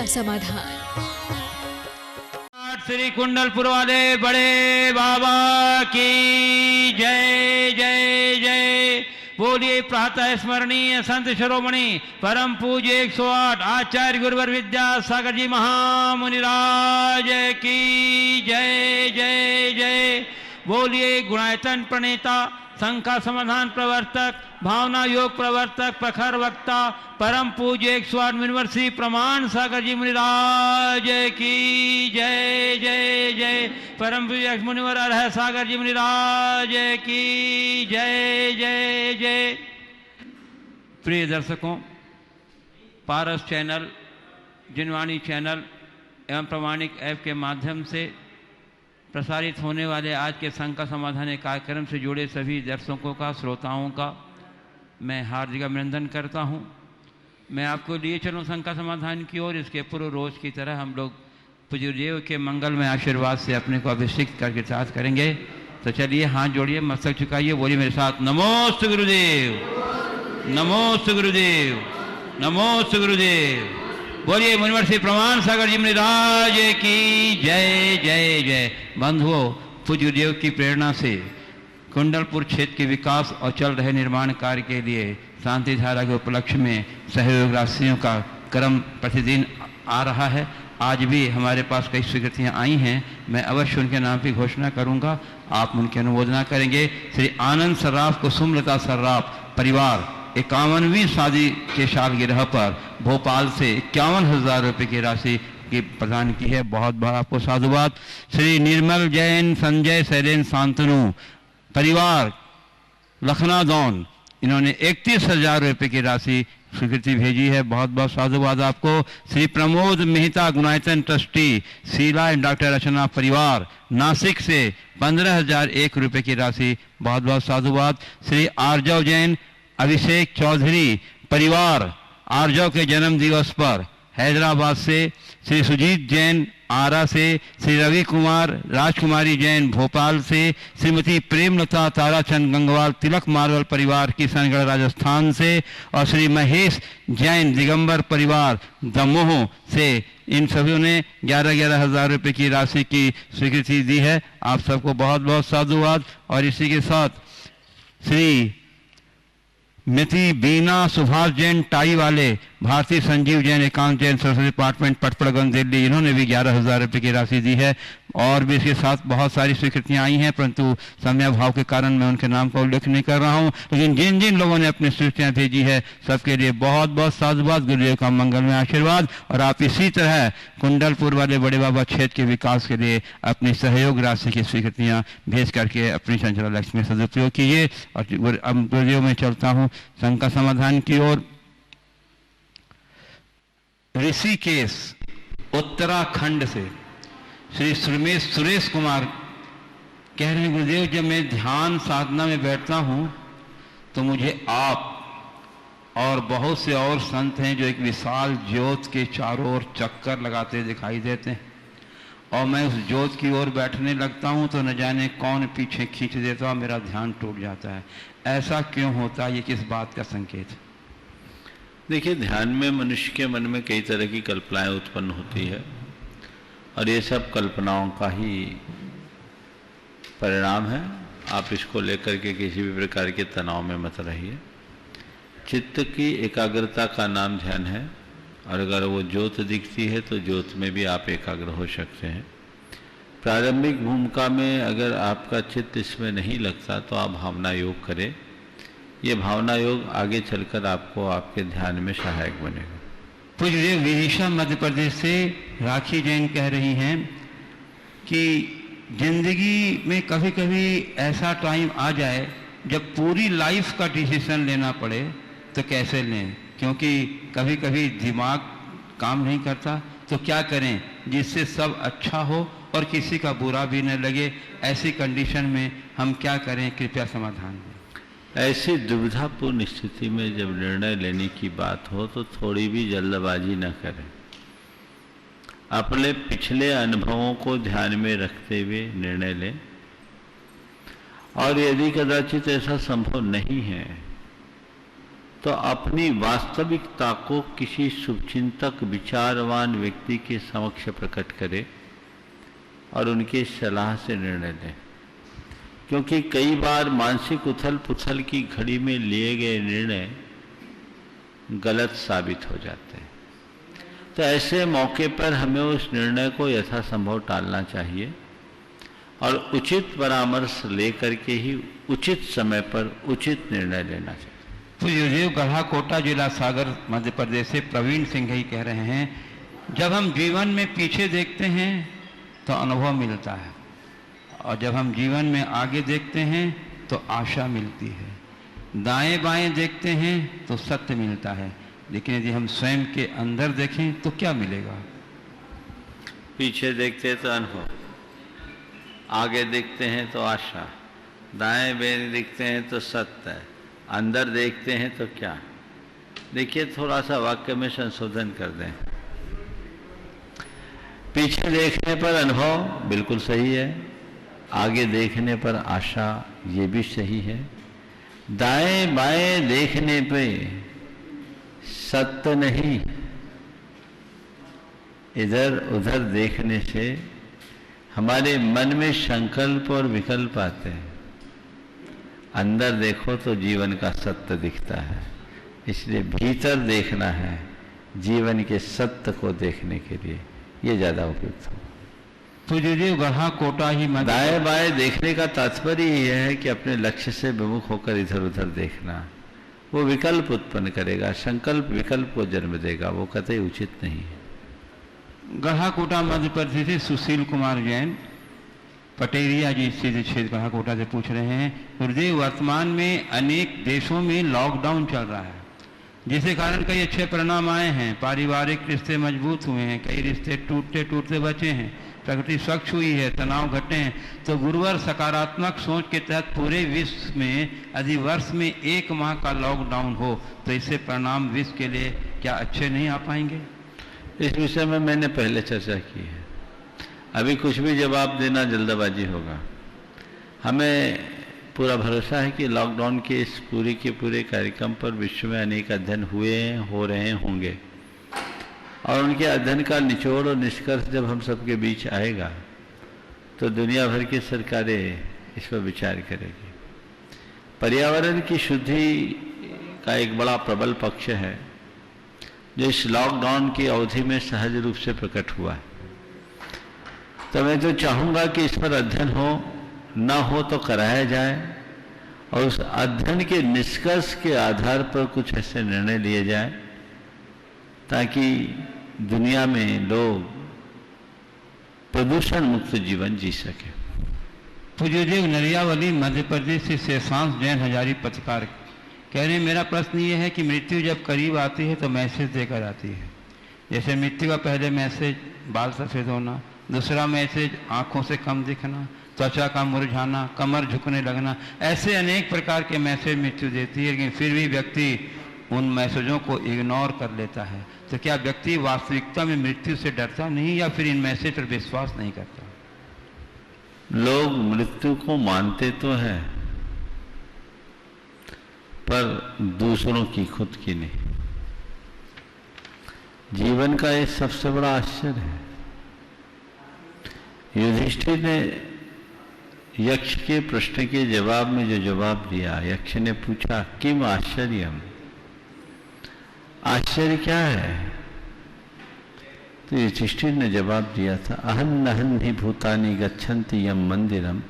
समाधान। श्री कुंडलपुर वाले बड़े बाबा की जय जय जय। बोलिए प्रातः स्मरणीय संत शिरोमणि परम पूज्य 108 आचार्य गुरुवर विद्यासागर जी महामुनिराज की जय जय जय। बोलिए गुणायतन प्रणेता संघ समाधान प्रवर्तक भावना योग प्रवर्तक प्रखर वक्ता परम पूज्य 108 यूनिवर्सिटी प्रमाण सागर जी मुनिराज की जय जय जय। परम पूज्य मुनिवर अरह सागर जी मुनिराज की जय जय जय। प्रिय दर्शकों, पारस चैनल, जिनवाणी चैनल एवं प्रमाणिक ऐप के माध्यम से प्रसारित होने वाले आज के संघ का समाधान कार्यक्रम से जुड़े सभी दर्शकों का, श्रोताओं का मैं हार्दिक अभिनंदन करता हूं। मैं आपको लिए चलूं संघ का समाधान की ओर। इसके पूर्व रोज की तरह हम लोग पूज्यदेव के मंगल में आशीर्वाद से अपने को अभिषेक करके साथ करेंगे। तो चलिए हाथ जोड़िए, मस्तक झुकाइए, बोलिए मेरे साथ नमोस्तु गुरुदेव, नमोस्तु गुरुदेव, नमोस्तु गुरुदेव। बोलिए मुनिवर्षि प्रमाण सागर जी मुनिराज की जय जय जय। बंधुओं, पूज्य देव की प्रेरणा से कुंडलपुर क्षेत्र के विकास और चल रहे निर्माण कार्य के लिए शांति धारा के उपलक्ष्य में सहयोग राशियों का क्रम प्रतिदिन आ रहा है। आज भी हमारे पास कई स्वीकृतियां आई हैं। मैं अवश्य उनके नाम की घोषणा करूंगा, आप उनकी अनुमोदना करेंगे। श्री आनंद सर्राफ कुसुमलता सर्राफ परिवार 51वीं शादी के सालगिरह पर भोपाल से 51,000 रुपये की राशि की प्रदान की है। बहुत बहुत आपको साधुवाद। श्री निर्मल जैन संजय सैलेन शांतनु परिवार लखनादौन, इन्होंने 31,000 रुपये की राशि स्वीकृति भेजी है। बहुत बहुत साधुवाद आपको। Shri Pramod Mehta Gunayatan trustee Sheela and doctor Rachna परिवार नासिक से 15,001 रुपये की राशि, बहुत बहुत साधुवाद। श्री आर्जव जैन अभिषेक चौधरी परिवार आर्जव के जन्म दिवस पर हैदराबाद से, श्री सुजीत जैन आरा से, श्री रवि कुमार राजकुमारी जैन भोपाल से, श्रीमती प्रेमलता ताराचंद गंगवाल तिलक मार्वल परिवार किशनगढ़ राजस्थान से, और श्री महेश जैन दिगंबर परिवार दमोह से, इन सभी ने 11,000 रुपये की राशि की स्वीकृति दी है। आप सबको बहुत बहुत साधुवाद। और इसी के साथ श्री मिति बीना सुभाष जैन टाई वाले भारतीय संजीव जैन एकांत जैन सरस्वती डिपार्टमेंट पटपड़गंज दिल्ली, इन्होंने भी 11,000 रुपये की राशि दी है। और भी इसके साथ बहुत सारी स्वीकृतियां आई हैं, परंतु समय अभाव के कारण मैं उनके नाम का उल्लेख नहीं कर रहा हूं। लेकिन जिन जिन लोगों ने अपनी स्वीकृतियां भेजी है सबके लिए बहुत बहुत साधुवाद, गुरुदेव का मंगल में आशीर्वाद। और आप इसी तरह कुंडलपुर वाले बड़े बाबा क्षेत्र के विकास के लिए अपनी सहयोग राशि की स्वीकृतियां भेज करके अपनी संचालन लक्ष्य में सदुपयोग कीजिए। और अब गुरुदेव में चलता हूँ संघ का समाधान की ओर। ऋषिकेश उत्तराखंड से श्री सुरेश कुमार कह रहे हैं, गुरुदेव जब मैं ध्यान साधना में बैठता हूं तो मुझे आप और बहुत से और संत हैं जो एक विशाल ज्योत के चारों ओर चक्कर लगाते दिखाई देते हैं, और मैं उस ज्योत की ओर बैठने लगता हूं तो न जाने कौन पीछे खींच देता, मेरा ध्यान टूट जाता है। ऐसा क्यों होता है? ये किस बात का संकेत है? देखिए, ध्यान में मनुष्य के मन में कई तरह की कल्पनाएं उत्पन्न होती है, और ये सब कल्पनाओं का ही परिणाम है। आप इसको लेकर के किसी भी प्रकार के तनाव में मत रहिए। चित्त की एकाग्रता का नाम ध्यान है, और अगर वो ज्योत दिखती है तो ज्योत में भी आप एकाग्र हो सकते हैं। प्रारंभिक भूमिका में अगर आपका चित्त इसमें नहीं लगता तो आप भावना योग करें। ये भावना योग आगे चलकर आपको आपके ध्यान में सहायक बनेगा। पूज्य विदिशा मध्य प्रदेश से राखी जैन कह रही हैं कि जिंदगी में कभी कभी ऐसा टाइम आ जाए जब पूरी लाइफ का डिसीजन लेना पड़े तो कैसे लें, क्योंकि कभी कभी दिमाग काम नहीं करता, तो क्या करें जिससे सब अच्छा हो और किसी का बुरा भी न लगे। ऐसी कंडीशन में हम क्या करें, कृपया समाधान दें। ऐसी दुविधापूर्ण स्थिति में जब निर्णय लेने की बात हो तो थोड़ी भी जल्दबाजी न करें। अपने पिछले अनुभवों को ध्यान में रखते हुए निर्णय लें, और यदि कदाचित ऐसा संभव नहीं है तो अपनी वास्तविकता को किसी शुभचिंतक विचारवान व्यक्ति के समक्ष प्रकट करे और उनकी सलाह से निर्णय लें, क्योंकि कई बार मानसिक उथल पुथल की घड़ी में लिए गए निर्णय गलत साबित हो जाते हैं। तो ऐसे मौके पर हमें उस निर्णय को यथासंभव टालना चाहिए और उचित परामर्श लेकर के ही उचित समय पर उचित निर्णय लेना चाहिए। पूज्य गढ़ा कोटा जिला सागर मध्य प्रदेश से प्रवीण सिंह ही कह रहे हैं, जब हम जीवन में पीछे देखते हैं तो अनुभव मिलता है और जब हम जीवन में आगे देखते हैं तो आशा मिलती है। दाएं बाएं देखते हैं तो सत्य मिलता है, लेकिन यदि हम स्वयं के अंदर देखें तो क्या मिलेगा? पीछे देखते हैं तो अनुभव, आगे देखते हैं तो आशा, दाएं बाएं देखते हैं तो सत्य है, अंदर देखते हैं तो क्या? देखिए, थोड़ा सा वाक्य में संशोधन कर दें। पीछे देखने पर अनुभव बिल्कुल सही है, आगे देखने पर आशा ये भी सही है, दाएं बाएं देखने पे सत्य नहीं, इधर उधर देखने से हमारे मन में संकल्प और विकल्प आते हैं। अंदर देखो तो जीवन का सत्य दिखता है, इसलिए भीतर देखना है जीवन के सत्य को देखने के लिए, ये ज्यादा उपयुक्त हो। तो जी गढ़ा कोटा ही दाएं बाएं देखने का तात्पर्य यह है कि अपने लक्ष्य से विमुख होकर इधर उधर देखना, वो विकल्प उत्पन्न करेगा, संकल्प विकल्प को जन्म देगा, वो कतई उचित नहीं है। गढ़ा कोटा मध्य प्रदेश से सुशील कुमार जैन पटेरिया जी स्थित क्षेत्र गढ़ा कोटा से पूछ रहे हैं, गुरुदेव वर्तमान में अनेक देशों में लॉकडाउन चल रहा है, जिसके कारण कई अच्छे परिणाम आए हैं, पारिवारिक रिश्ते मजबूत हुए हैं, कई रिश्ते टूटते टूटते बचे हैं, प्रकृति स्वच्छ हुई है, तनाव घटे हैं। तो गुरुवर सकारात्मक सोच के तहत पूरे विश्व में यदि वर्ष में 1 माह का लॉकडाउन हो तो इससे परिणाम विश्व के लिए क्या अच्छे नहीं आ पाएंगे? इस विषय में मैंने पहले चर्चा की है, अभी कुछ भी जवाब देना जल्दबाजी होगा। हमें पूरा भरोसा है कि लॉकडाउन के इस पूरे के पूरे कार्यक्रम पर विश्व में अनेक अध्ययन हुए हैं, हो रहे हैं, होंगे, और उनके अध्ययन का निचोड़ और निष्कर्ष जब हम सबके बीच आएगा तो दुनिया भर की सरकारें इस पर विचार करेगी। पर्यावरण की शुद्धि का एक बड़ा प्रबल पक्ष है जो इस लॉकडाउन की अवधि में सहज रूप से प्रकट हुआ है। तो मैं तो चाहूँगा कि इस पर अध्ययन हो, ना हो तो कराया जाए और उस अध्ययन के निष्कर्ष के आधार पर कुछ ऐसे निर्णय लिए जाए ताकि दुनिया में लोग प्रदूषण मुक्त जीवन जी सके। पूज्यदेव नरियावली मध्य प्रदेश से शेषांश जैन हजारी पत्रकार कह रहे हैं, मेरा प्रश्न ये है कि मृत्यु जब करीब आती है तो मैसेज देकर आती है। जैसे मृत्यु का पहले मैसेज बाल सफेद होना, दूसरा मैसेज आंखों से कम दिखना, त्वचा का मुरझाना, कमर झुकने लगना, ऐसे अनेक प्रकार के मैसेज मृत्यु देती है, लेकिन फिर भी व्यक्ति उन मैसेजों को इग्नोर कर लेता है। तो क्या व्यक्ति वास्तविकता में मृत्यु से डरता नहीं या फिर इन मैसेज पर विश्वास नहीं करता? लोग मृत्यु को मानते तो हैं पर दूसरों की, खुद की नहीं। जीवन का एक सबसे बड़ा आश्चर्य है। युधिष्ठिर ने यक्ष के प्रश्न के जवाब में जो जवाब दिया, यक्ष ने पूछा किम आश्चर्यम, आश्चर्य क्या है? तो युधिष्ठिर ने जवाब दिया था, अहन नहन ही भूतानि गच्छन्ति यम मंदिरम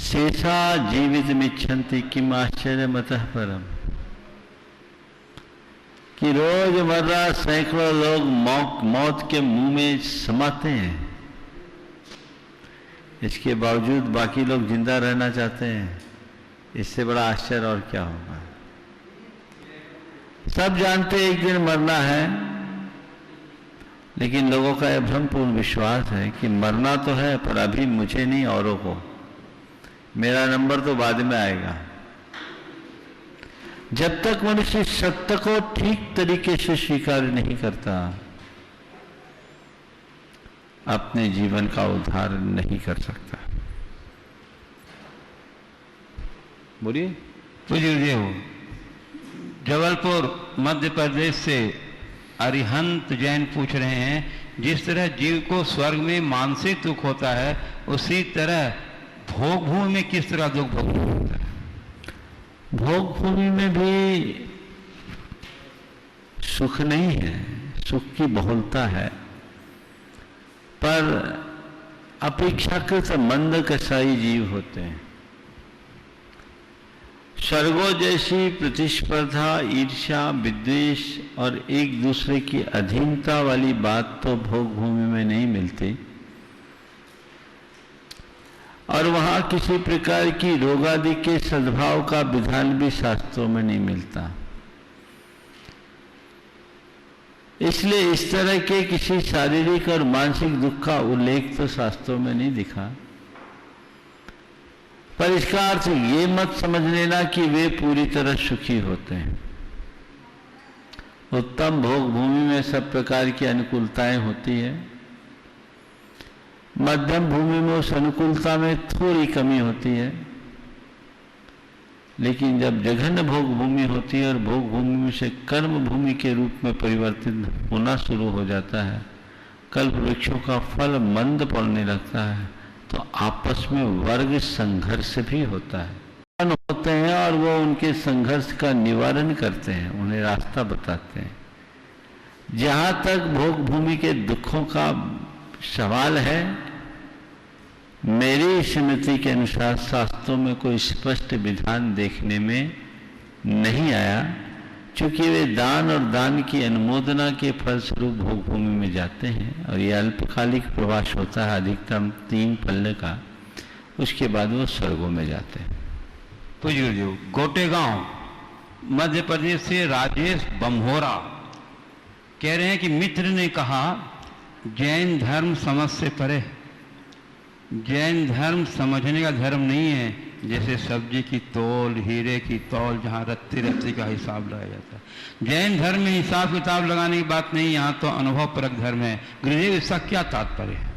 शेषा जीवित मिच्छन्ति किम आश्चर्य मतः परम। कि रोजमर्रा सैकड़ों लोग मौत के मुंह में समाते हैं, इसके बावजूद बाकी लोग जिंदा रहना चाहते हैं, इससे बड़ा आश्चर्य और क्या होगा। सब जानते एक दिन मरना है, लेकिन लोगों का यह भ्रमपूर्ण विश्वास है कि मरना तो है पर अभी मुझे नहीं, औरों को, मेरा नंबर तो बाद में आएगा। जब तक मनुष्य सत्य को ठीक तरीके से स्वीकार नहीं करता, अपने जीवन का उद्धार नहीं कर सकता। बोलिए। पूज्य जबलपुर मध्य प्रदेश से अरिहंत जैन पूछ रहे हैं, जिस तरह जीव को स्वर्ग में मानसिक दुख होता है, उसी तरह भोग भूमि में किस तरह दुख भोगना होता है? भोग भूमि में भी सुख नहीं है, सुख की बहुलता है, पर अपेक्षाकृत मंद कसाई जीव होते हैं। स्वर्गों जैसी प्रतिस्पर्धा, ईर्ष्या, विद्वेष और एक दूसरे की अधीनता वाली बात तो भोग भूमि में नहीं मिलती, और वहां किसी प्रकार की रोगादि के सद्भाव का विधान भी शास्त्रों में नहीं मिलता। इसलिए इस तरह के किसी शारीरिक और मानसिक दुख का उल्लेख तो शास्त्रों में नहीं दिखा। पर इसका अर्थ ये मत समझ लेना कि वे पूरी तरह सुखी होते हैं। उत्तम भोग भूमि में सब प्रकार की अनुकूलताएं होती है, मध्यम भूमि में उस अनुकूलता में थोड़ी कमी होती है, लेकिन जब जघन्य भोग भूमि होती है और भोग भूमि में से कर्म भूमि के रूप में परिवर्तित होना शुरू हो जाता है, कल्प वृक्षों का फल मंद पड़ने लगता है, तो आपस में वर्ग संघर्ष भी होता है, होते हैं और वो उनके संघर्ष का निवारण करते हैं, उन्हें रास्ता बताते हैं। जहां तक भोग भूमि के दुखों का सवाल है, मेरी स्मृति के अनुसार शास्त्रों में कोई स्पष्ट विधान देखने में नहीं आया, क्योंकि वे दान और दान की अनुमोदना के फलस्वरूप भोग भूमि में जाते हैं और ये अल्पकालिक प्रवास होता है, अधिकतम 3 पल्ले का। उसके बाद वो स्वर्गों में जाते हैं। पुजूर गोटेगांव मध्य प्रदेश से राजेश बम्होरा कह रहे हैं कि मित्र ने कहा, जैन धर्म समझ से परे, जैन धर्म समझने का धर्म नहीं है, जैसे सब्जी की तौल, हीरे की तौल, जहाँ रत्ती रत्ती का हिसाब लगाया जाता है। जैन धर्म में हिसाब किताब लगाने की बात नहीं, यहाँ तो अनुभव परक धर्म है। गुरुदेव, इसका क्या तात्पर्य है?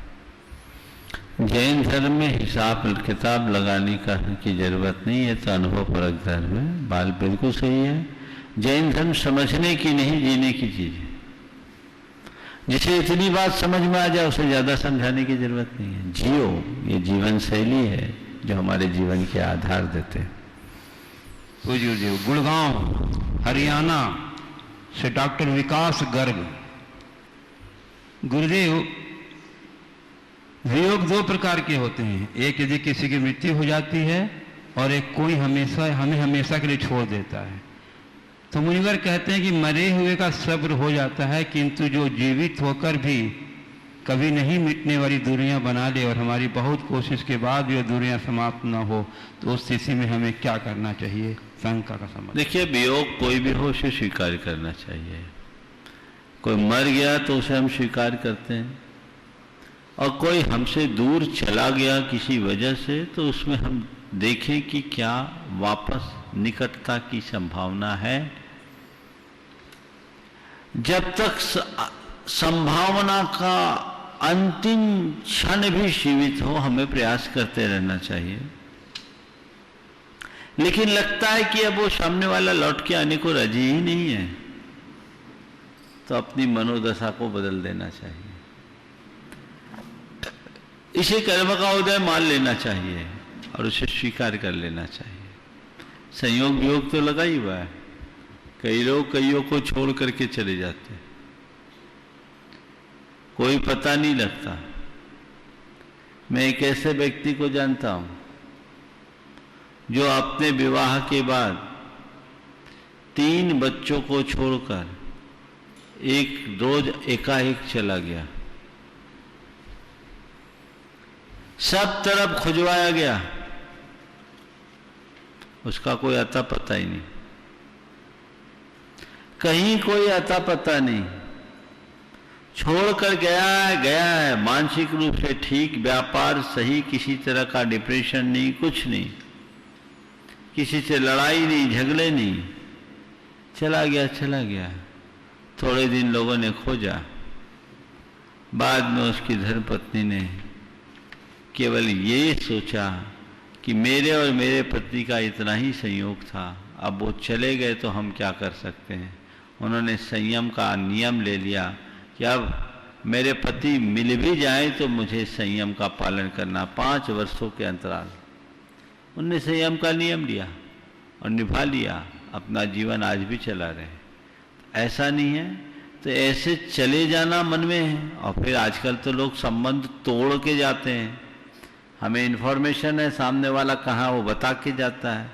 जैन धर्म में हिसाब किताब लगाने की जरूरत नहीं है, तो अनुभव परक धर्म है। बात बिल्कुल सही है। जैन धर्म समझने की नहीं, जीने की चीज है। जिसे इतनी बात समझ में आ जाए, उसे ज्यादा समझाने की जरूरत नहीं है। जियो, ये जीवन शैली है जो हमारे जीवन के आधार देते हैं। गुड़गांव हरियाणा से डॉक्टर विकास गर्ग, गुरुदेव, वियोग 2 प्रकार के होते हैं। एक यदि किसी की मृत्यु हो जाती है और एक कोई हमें हमेशा के लिए छोड़ देता है। तो मुनिवर कहते हैं कि मरे हुए का सब्र हो जाता है, किंतु जो जीवित होकर भी कभी नहीं मिटने वाली दूरियां बना ले और हमारी बहुत कोशिश के बाद भी दूरियां समाप्त ना हो, तो उस स्थिति में हमें क्या करना चाहिए? शंका का संबंध। देखिए, वियोग कोई भी हो, उसे स्वीकार करना चाहिए। कोई मर गया तो उसे हम स्वीकार करते हैं, और कोई हमसे दूर चला गया किसी वजह से, तो उसमें हम देखें कि क्या वापस निकटता की संभावना है। जब तक संभावना का अंतिम क्षण भी जीवित हो, हमें प्रयास करते रहना चाहिए। लेकिन लगता है कि अब वो सामने वाला लौट के आने को राजी ही नहीं है, तो अपनी मनोदशा को बदल देना चाहिए। इसे कर्म का उदय मान लेना चाहिए और उसे स्वीकार कर लेना चाहिए। संयोग वियोग तो लगा ही हुआ है। कई लोग कईयों को छोड़ करके चले जाते हैं, कोई पता नहीं लगता। मैं एक ऐसे व्यक्ति को जानता हूं जो अपने विवाह के बाद 3 बच्चों को छोड़कर एक रोज एकाएक चला गया। सब तरफ खुजवाया गया, उसका कोई अता पता ही नहीं, कहीं कोई अता पता नहीं। छोड़कर गया है, मानसिक रूप से ठीक, व्यापार सही, किसी तरह का डिप्रेशन नहीं, कुछ नहीं, किसी से लड़ाई नहीं, झगड़े नहीं, चला गया। थोड़े दिन लोगों ने खोजा, बाद में उसकी धर्मपत्नी ने केवल ये सोचा कि मेरे और मेरे पत्नी का इतना ही संयोग था, अब वो चले गए तो हम क्या कर सकते हैं। उन्होंने संयम का नियम ले लिया कि अब मेरे पति मिल भी जाए तो मुझे संयम का पालन करना। 5 वर्षों के अंतराल उनने संयम का नियम लिया और निभा लिया, अपना जीवन आज भी चला रहे। ऐसा नहीं है तो ऐसे चले जाना मन में है। और फिर आजकल तो लोग संबंध तोड़ के जाते हैं, हमें इन्फॉर्मेशन है, सामने वाला कहाँ वो बता के जाता है।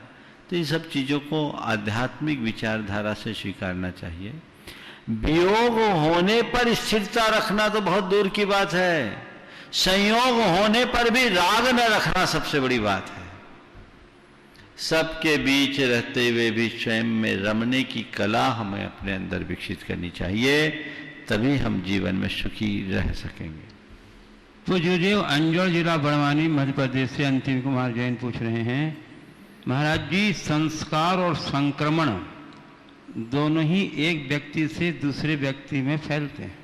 तो इन सब चीज़ों को आध्यात्मिक विचारधारा से स्वीकारना चाहिए। वियोग होने पर स्थिरता रखना तो बहुत दूर की बात है, संयोग होने पर भी राग न रखना सबसे बड़ी बात है। सबके बीच रहते हुए भी स्वयं में रमने की कला हमें अपने अंदर विकसित करनी चाहिए, तभी हम जीवन में सुखी रह सकेंगे। पूज्यदेव अंजोर जिला बड़वानी मध्य प्रदेश से अंतिम कुमार जैन पूछ रहे हैं, महाराज जी संस्कार और संक्रमण दोनों ही एक व्यक्ति से दूसरे व्यक्ति में फैलते हैं।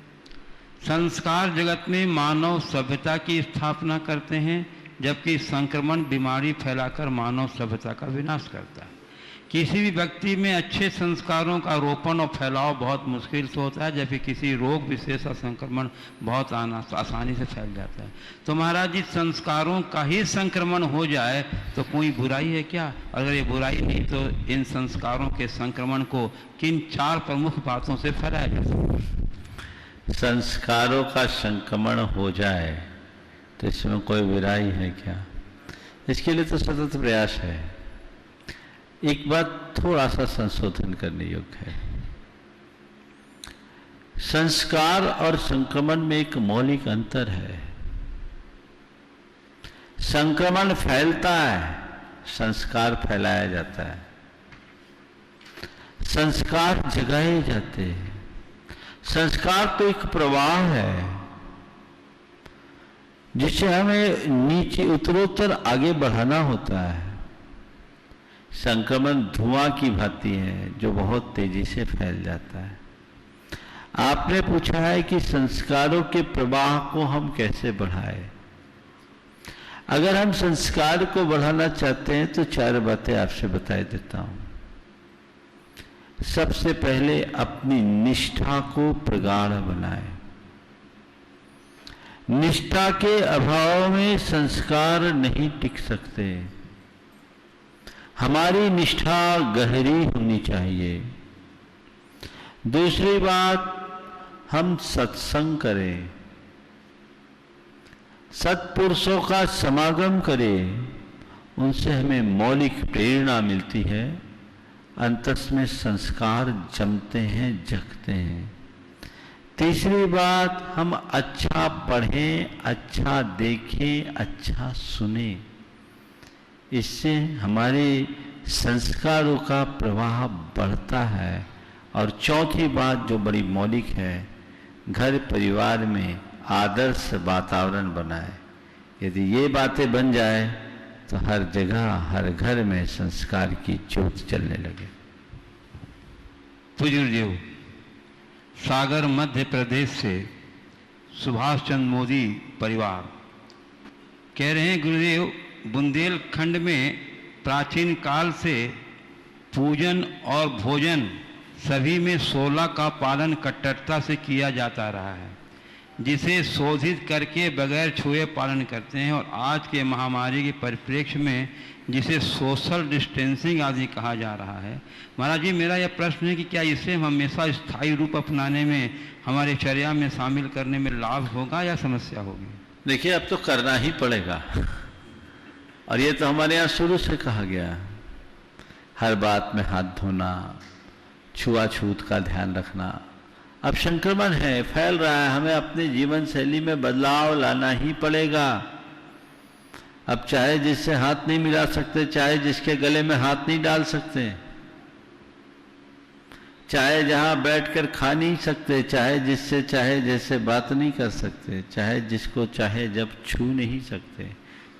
संस्कार जगत में मानव सभ्यता की स्थापना करते हैं, जबकि संक्रमण बीमारी फैलाकर मानव सभ्यता का विनाश करता है। किसी भी व्यक्ति में अच्छे संस्कारों का रोपण और फैलाव बहुत मुश्किल से होता है, जबकि किसी रोग विशेष का संक्रमण बहुत आसानी से फैल जाता है। तो महाराज जी संस्कारों का ही संक्रमण हो जाए तो कोई बुराई है क्या? अगर ये बुराई नहीं तो इन संस्कारों के संक्रमण को किन 4 प्रमुख बातों से फैलाया जा सकता है? संस्कारों का संक्रमण हो जाए तो इसमें कोई बुराई है क्या? इसके लिए तो सतत प्रयास है। एक बात थोड़ा सा संशोधन करने योग्य है। संस्कार और संक्रमण में एक मौलिक अंतर है। संक्रमण फैलता है, संस्कार फैलाया जाता है। संस्कार जगाए जाते हैं। संस्कार तो एक प्रवाह है जिसे हमें नीचे उत्तरोत्तर आगे बढ़ाना होता है। संक्रमण धुआं की भांति है जो बहुत तेजी से फैल जाता है। आपने पूछा है कि संस्कारों के प्रवाह को हम कैसे बढ़ाएं। अगर हम संस्कार को बढ़ाना चाहते हैं तो 4 बातें आपसे बता देता हूं। सबसे पहले अपनी निष्ठा को प्रगाढ़ बनाएं। निष्ठा के अभाव में संस्कार नहीं टिक सकते। हमारी निष्ठा गहरी होनी चाहिए। दूसरी बात, हम सत्संग करें, सत्पुरुषों का समागम करें, उनसे हमें मौलिक प्रेरणा मिलती है, अंतस में संस्कार जमते हैं, जगते हैं। तीसरी बात, हम अच्छा पढ़ें, अच्छा देखें, अच्छा सुने, इससे हमारे संस्कारों का प्रवाह बढ़ता है। और चौथी बात जो बड़ी मौलिक है, घर परिवार में आदर्श वातावरण बनाए। यदि ये बातें बन जाए तो हर जगह हर घर में संस्कार की ज्योत चलने लगे। पूज्य गुरुदेव सागर मध्य प्रदेश से सुभाष चंद्र मोदी परिवार कह रहे हैं, गुरुदेव बुंदेलखंड में प्राचीन काल से पूजन और भोजन सभी में 16 का पालन कट्टरता से किया जाता रहा है, जिसे शोधित करके बगैर छुए पालन करते हैं। और आज के महामारी के परिप्रेक्ष्य में जिसे सोशल डिस्टेंसिंग आदि कहा जा रहा है, महाराज जी मेरा यह प्रश्न है कि क्या इसे हम हमेशा स्थायी रूप अपनाने में, हमारे चर्या में शामिल करने में लाभ होगा या समस्या होगी? देखिए, अब तो करना ही पड़ेगा, और ये तो हमारे यहाँ शुरू से कहा गया। हर बात में हाथ धोना, छुआछूत का ध्यान रखना। अब संक्रमण है, फैल रहा है, हमें अपने जीवन शैली में बदलाव लाना ही पड़ेगा। अब चाहे जिससे हाथ नहीं मिला सकते, चाहे जिसके गले में हाथ नहीं डाल सकते, चाहे जहां बैठकर खा नहीं सकते, चाहे जिससे चाहे जैसे बात नहीं कर सकते, चाहे जिसको चाहे जब छू नहीं सकते,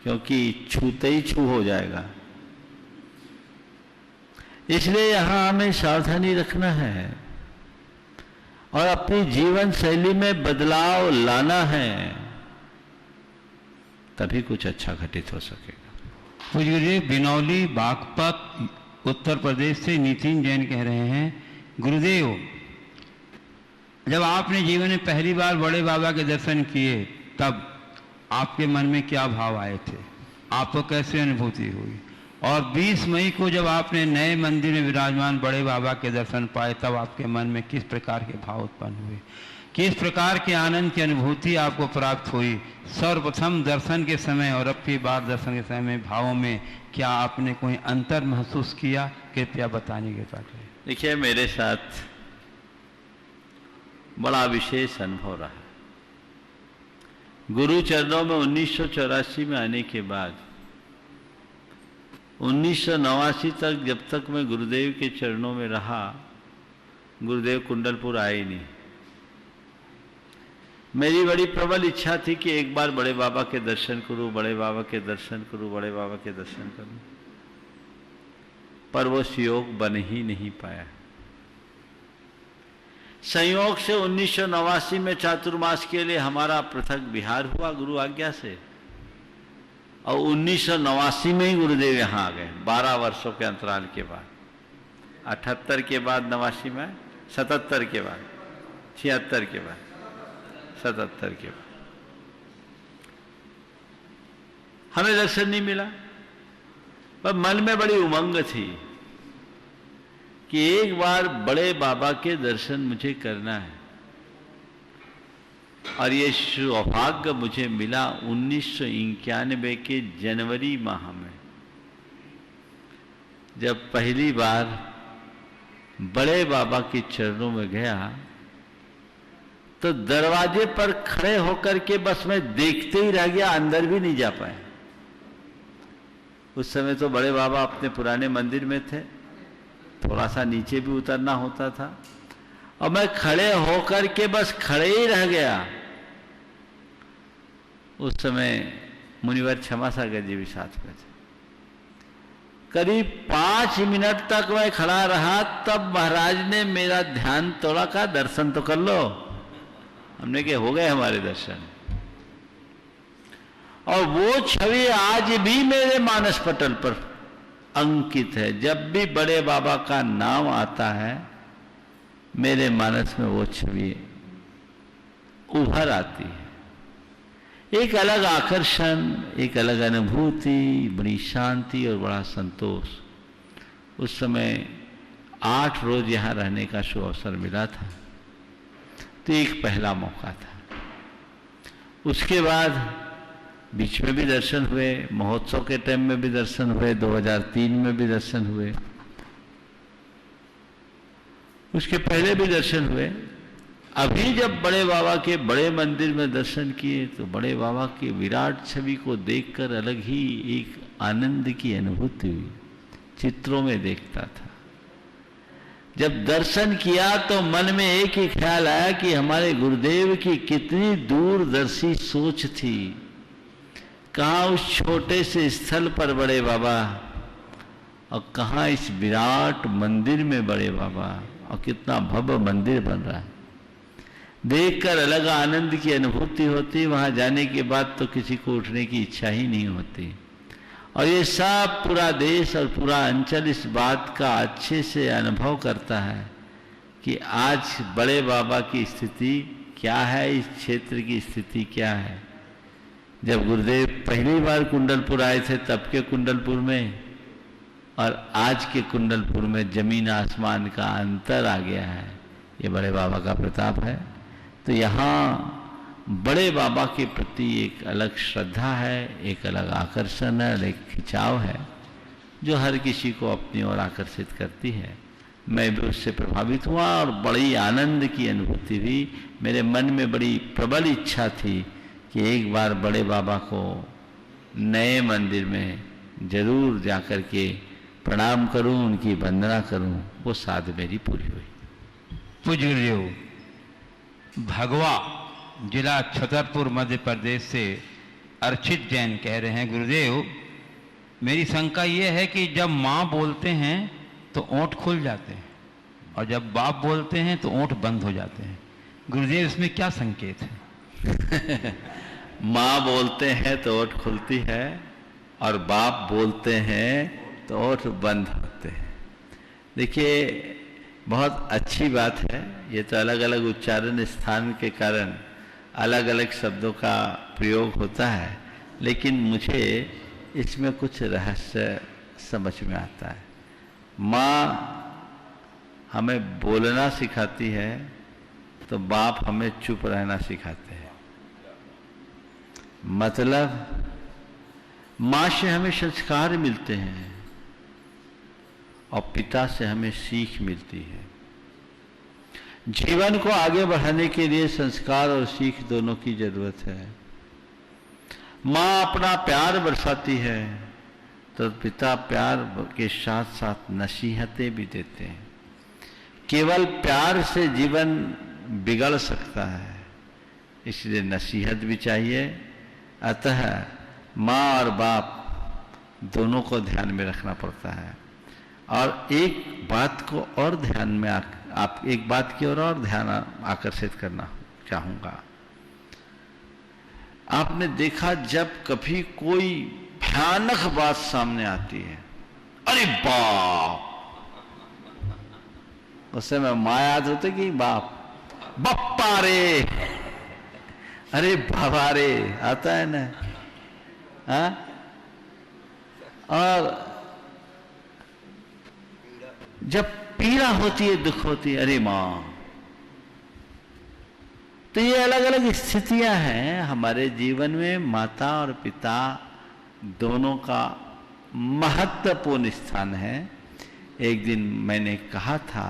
क्योंकि छूते ही छू हो जाएगा। इसलिए यहां हमें सावधानी रखना है और अपनी जीवन शैली में बदलाव लाना है, तभी कुछ अच्छा घटित हो सकेगा। पूज्य बिनौली बागपत उत्तर प्रदेश से नितिन जैन कह रहे हैं, गुरुदेव जब आपने जीवन में पहली बार बड़े बाबा के दर्शन किए तब आपके मन में क्या भाव आए थे, आपको कैसे अनुभूति हुई? और 20 मई को जब आपने नए मंदिर में विराजमान बड़े बाबा के दर्शन पाए तब आपके मन में किस प्रकार के भाव उत्पन्न हुए, किस प्रकार के आनंद की अनुभूति आपको प्राप्त हुई? सर्वप्रथम दर्शन के समय और अब की बार दर्शन के समय में भावों में क्या आपने कोई अंतर महसूस किया? कृपया बताने के साथ। देखिए, मेरे साथ बड़ा विशेष अनुभव रहा। गुरु चरणों में 1984 में आने के बाद 1989 तक जब तक मैं गुरुदेव के चरणों में रहा, गुरुदेव कुंडलपुर आए ही नहीं। मेरी बड़ी प्रबल इच्छा थी कि एक बार बड़े बाबा के दर्शन करूं, बड़े बाबा के दर्शन करूं, बड़े बाबा के दर्शन करूं, पर वो संयोग बन ही नहीं पाया। संयोग से 1989 में चातुर्मास के लिए हमारा पृथक विहार हुआ गुरु आज्ञा से, और 1989 में ही गुरुदेव यहाँ आ गए 12 वर्षों के अंतराल के बाद। 78 के बाद 89 में, 77 के बाद, 76 के बाद, 77 के बाद हमें दर्शन नहीं मिला, पर मन में बड़ी उमंग थी कि एक बार बड़े बाबा के दर्शन मुझे करना है। और ये सौभाग्य मुझे मिला 1991 के जनवरी माह में, जब पहली बार बड़े बाबा के चरणों में गया तो दरवाजे पर खड़े होकर के बस मैं देखते ही रह गया, अंदर भी नहीं जा पाया। उस समय तो बड़े बाबा अपने पुराने मंदिर में थे, थोड़ा सा नीचे भी उतरना होता था, और मैं खड़े होकर के बस खड़े ही रह गया। उस समय मुनिवर क्षमा सागर जी भी साथ में थे। करीब 5 मिनट तक मैं खड़ा रहा, तब महाराज ने मेरा ध्यान तोड़ा, का दर्शन तो कर लो। हमने कहा हो गए हमारे दर्शन। और वो छवि आज भी मेरे मानस पटल पर अंकित है। जब भी बड़े बाबा का नाम आता है मेरे मानस में वो छवि उभर आती है। एक अलग आकर्षण, एक अलग अनुभूति, बड़ी शांति और बड़ा संतोष। उस समय 8 रोज यहाँ रहने का शुभ अवसर मिला था, तो एक पहला मौका था। उसके बाद बीच में भी दर्शन हुए, महोत्सव के टाइम में भी दर्शन हुए, 2003 में भी दर्शन हुए, उसके पहले भी दर्शन हुए। अभी जब बड़े बाबा के बड़े मंदिर में दर्शन किए तो बड़े बाबा की विराट छवि को देखकर अलग ही एक आनंद की अनुभूति हुई। चित्रों में देखता था। जब दर्शन किया तो मन में एक ही ख्याल आया कि हमारे गुरुदेव की कितनी दूरदर्शी सोच थी। कहाँ उस छोटे से स्थल पर बड़े बाबा, और कहाँ इस विराट मंदिर में बड़े बाबा, और कितना भव्य मंदिर बन रहा है। देखकर अलग आनंद की अनुभूति होती। वहां जाने के बाद तो किसी को उठने की इच्छा ही नहीं होती। और ये सब पूरा देश और पूरा अंचल इस बात का अच्छे से अनुभव करता है कि आज बड़े बाबा की स्थिति क्या है, इस क्षेत्र की स्थिति क्या है। जब गुरुदेव पहली बार कुंडलपुर आए थे तब के कुंडलपुर में और आज के कुंडलपुर में जमीन आसमान का अंतर आ गया है। ये बड़े बाबा का प्रताप है। तो यहाँ बड़े बाबा के प्रति एक अलग श्रद्धा है, एक अलग आकर्षण है, एक खिंचाव है जो हर किसी को अपनी ओर आकर्षित करती है। मैं भी उससे प्रभावित हुआ और बड़ी आनंद की अनुभूति हुई। मेरे मन में बड़ी प्रबल इच्छा थी कि एक बार बड़े बाबा को नए मंदिर में जरूर जाकर के प्रणाम करूं, उनकी वंदना करूं। वो साध मेरी पूरी हुई। पूज्य गुरुदेव, भगवा जिला छतरपुर मध्य प्रदेश से अर्चित जैन कह रहे हैं, गुरुदेव मेरी शंका ये है कि जब माँ बोलते हैं तो ओंठ खुल जाते हैं और जब बाप बोलते हैं तो ओंठ बंद हो जाते हैं। गुरुदेव इसमें क्या संकेत है? माँ बोलते हैं तो ओंठ खुलती है और बाप बोलते हैं तो ओंठ बंद होते हैं। देखिए, बहुत अच्छी बात है। ये तो अलग अलग उच्चारण स्थान के कारण अलग अलग शब्दों का प्रयोग होता है, लेकिन मुझे इसमें कुछ रहस्य समझ में आता है। माँ हमें बोलना सिखाती है तो बाप हमें चुप रहना सिखाते हैं। मतलब माँ से हमें संस्कार मिलते हैं और पिता से हमें सीख मिलती है। जीवन को आगे बढ़ाने के लिए संस्कार और सीख दोनों की जरूरत है। माँ अपना प्यार बरसाती है तो पिता प्यार के साथ साथ नसीहतें भी देते हैं। केवल प्यार से जीवन बिगड़ सकता है, इसलिए नसीहत भी चाहिए। अतः माँ और बाप दोनों को ध्यान में रखना पड़ता है। और एक बात को और ध्यान में आप एक बात की और ध्यान आकर्षित करना चाहूंगा। आपने देखा, जब कभी कोई भयानक बात सामने आती है, अरे बाप, उस समय माँ याद होते कि बाप, बप्पा रे, अरे बाबा रे, आता है ना। हाँ? और जब पीड़ा होती है, दुख होती है, अरे माँ। तो ये अलग अलग स्थितियां हैं हमारे जीवन में। माता और पिता दोनों का महत्वपूर्ण स्थान है। एक दिन मैंने कहा था,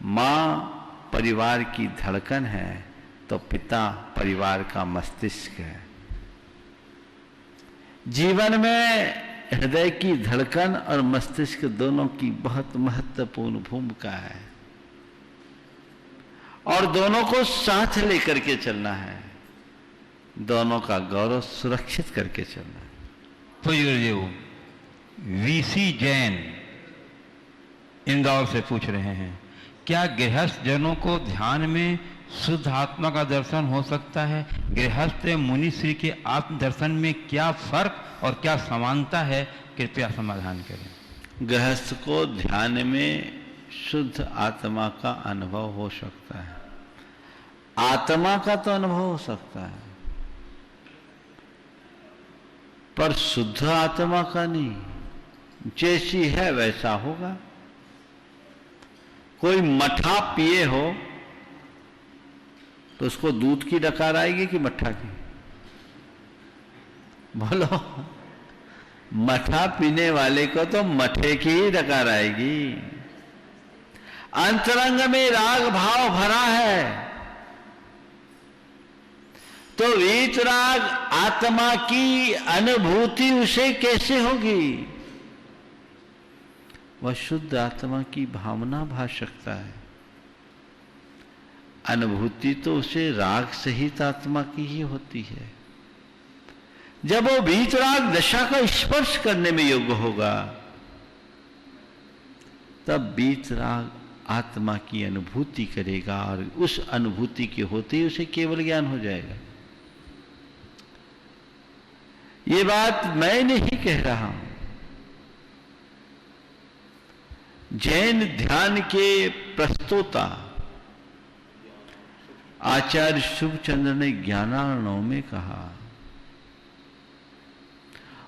माँ परिवार की धड़कन है तो पिता परिवार का मस्तिष्क है। जीवन में हृदय की धड़कन और मस्तिष्क दोनों की बहुत महत्वपूर्ण भूमिका है और दोनों को साथ लेकर के चलना है, दोनों का गौरव सुरक्षित करके चलना है। गुरुदेव वीसी जैन इंदौर से पूछ रहे हैं, क्या गृहस्थ जनों को ध्यान में शुद्ध आत्मा का दर्शन हो सकता है? गृहस्थ मुनि श्री के आत्म दर्शन में क्या फर्क और क्या समानता है? कृपया समाधान करें। गृहस्थ को ध्यान में शुद्ध आत्मा का अनुभव हो सकता है। आत्मा का तो अनुभव हो सकता है, पर शुद्ध आत्मा का नहीं। जैसी है वैसा होगा। कोई मठा पिए हो तो उसको दूध की डकार आएगी कि मट्ठा की? बोलो, मठा पीने वाले को तो मठे की ही डकार आएगी। अंतरंग में राग भाव भरा है तो वीतराग आत्मा की अनुभूति उसे कैसे होगी? वह शुद्ध आत्मा की भावना भा सकता है। अनुभूति तो उसे राग सहित आत्मा की ही होती है। जब वो वीतराग दशा का स्पर्श करने में योग्य होगा तब वीतराग आत्मा की अनुभूति करेगा और उस अनुभूति के होते ही उसे केवल ज्ञान हो जाएगा। ये बात मैं नहीं कह रहा हूं, जैन ध्यान के प्रस्तोता आचार्य शुभचंद्र ने ज्ञानार्णव में कहा।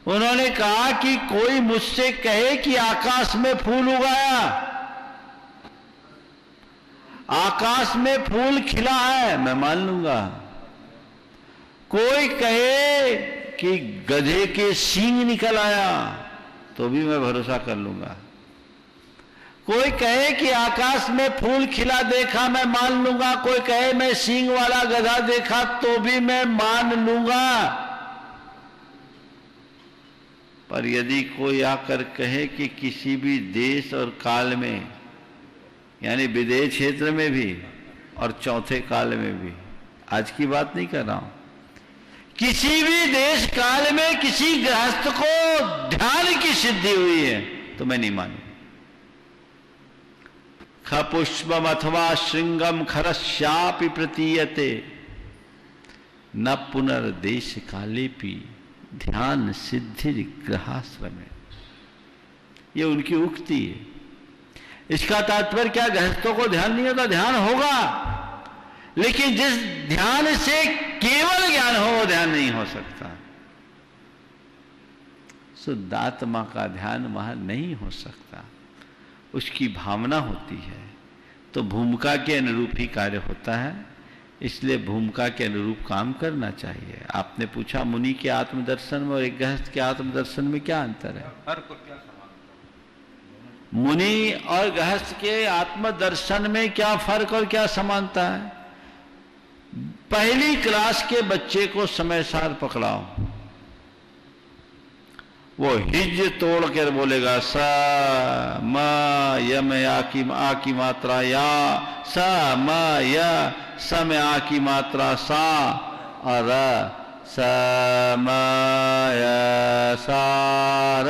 उन्होंने कहा कि कोई मुझसे कहे कि आकाश में फूल उगाया, आकाश में फूल खिला है, मैं मान लूंगा। कोई कहे कि गधे के सींग निकल आया तो भी मैं भरोसा कर लूंगा। कोई कहे कि आकाश में फूल खिला देखा, मैं मान लूंगा। कोई कहे मैं सींग वाला गधा देखा तो भी मैं मान लूंगा। पर यदि कोई आकर कहे कि किसी भी देश और काल में, यानी विदेश क्षेत्र में भी और चौथे काल में भी, आज की बात नहीं कर रहा हूं, किसी भी देश काल में किसी गृहस्थ को ध्यान की सिद्धि हुई है तो मैं नहीं मानू। खपुष्पम अथवा श्रृंगम खरस्यापि प्रतीयते न पुनर्देश कालेपि ध्यान सिद्धि ग्रहाश्रम। ये उनकी उक्ति है। इसका तात्पर्य क्या, गृहस्थों को ध्यान नहीं होता? ध्यान होगा, लेकिन जिस ध्यान से केवल ज्ञान हो वो ध्यान नहीं हो सकता। शुद्धात्मा का ध्यान वहां नहीं हो सकता, उसकी भावना होती है। तो भूमिका के अनुरूप ही कार्य होता है, इसलिए भूमिका के अनुरूप काम करना चाहिए। आपने पूछा मुनि के आत्मदर्शन में और एक गृहस्थ के आत्मदर्शन में क्या अंतर है? मुनि और गृहस्थ के आत्मदर्शन में क्या फर्क और क्या समानता है? पहली क्लास के बच्चे को समय सार पकड़ाओ, वो हिज तोड़ कर बोलेगा स म यम आ की मात्रा या, स म य स में आ की मात्रा सा और स म य सा र।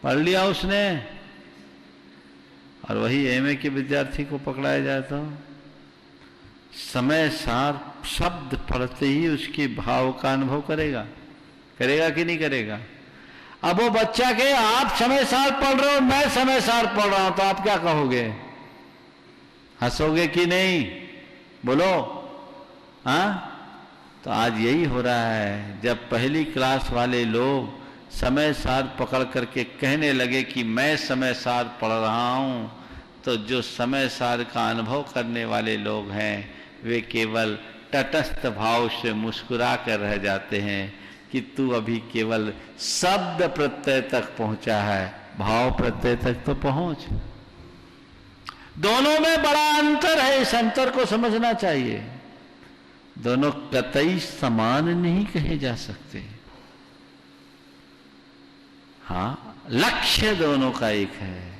पढ़ लिया उसने। और वही एमए के विद्यार्थी को पकड़ाया जाए तो समय सार शब्द पढ़ते ही उसके भाव का अनुभव करेगा, करेगा कि नहीं करेगा? अब वो बच्चा के आप समय सार पढ़ रहे हो, मैं समय सार पढ़ रहा हूं, तो आप क्या कहोगे? हंसोगे कि नहीं? बोलो। हाँ, तो आज यही हो रहा है। जब पहली क्लास वाले लोग समय सार पकड़ करके कहने लगे कि मैं समय सार पढ़ रहा हूं, तो जो समय सार का अनुभव करने वाले लोग हैं वे केवल तटस्थ भाव से मुस्कुरा कर रह जाते हैं कि तू अभी केवल शब्द प्रत्यय तक पहुंचा है, भाव प्रत्यय तक तो पहुंच। दोनों में बड़ा अंतर है, इस अंतर को समझना चाहिए। दोनों कतई समान नहीं कहे जा सकते। हाँ, लक्ष्य दोनों का एक है,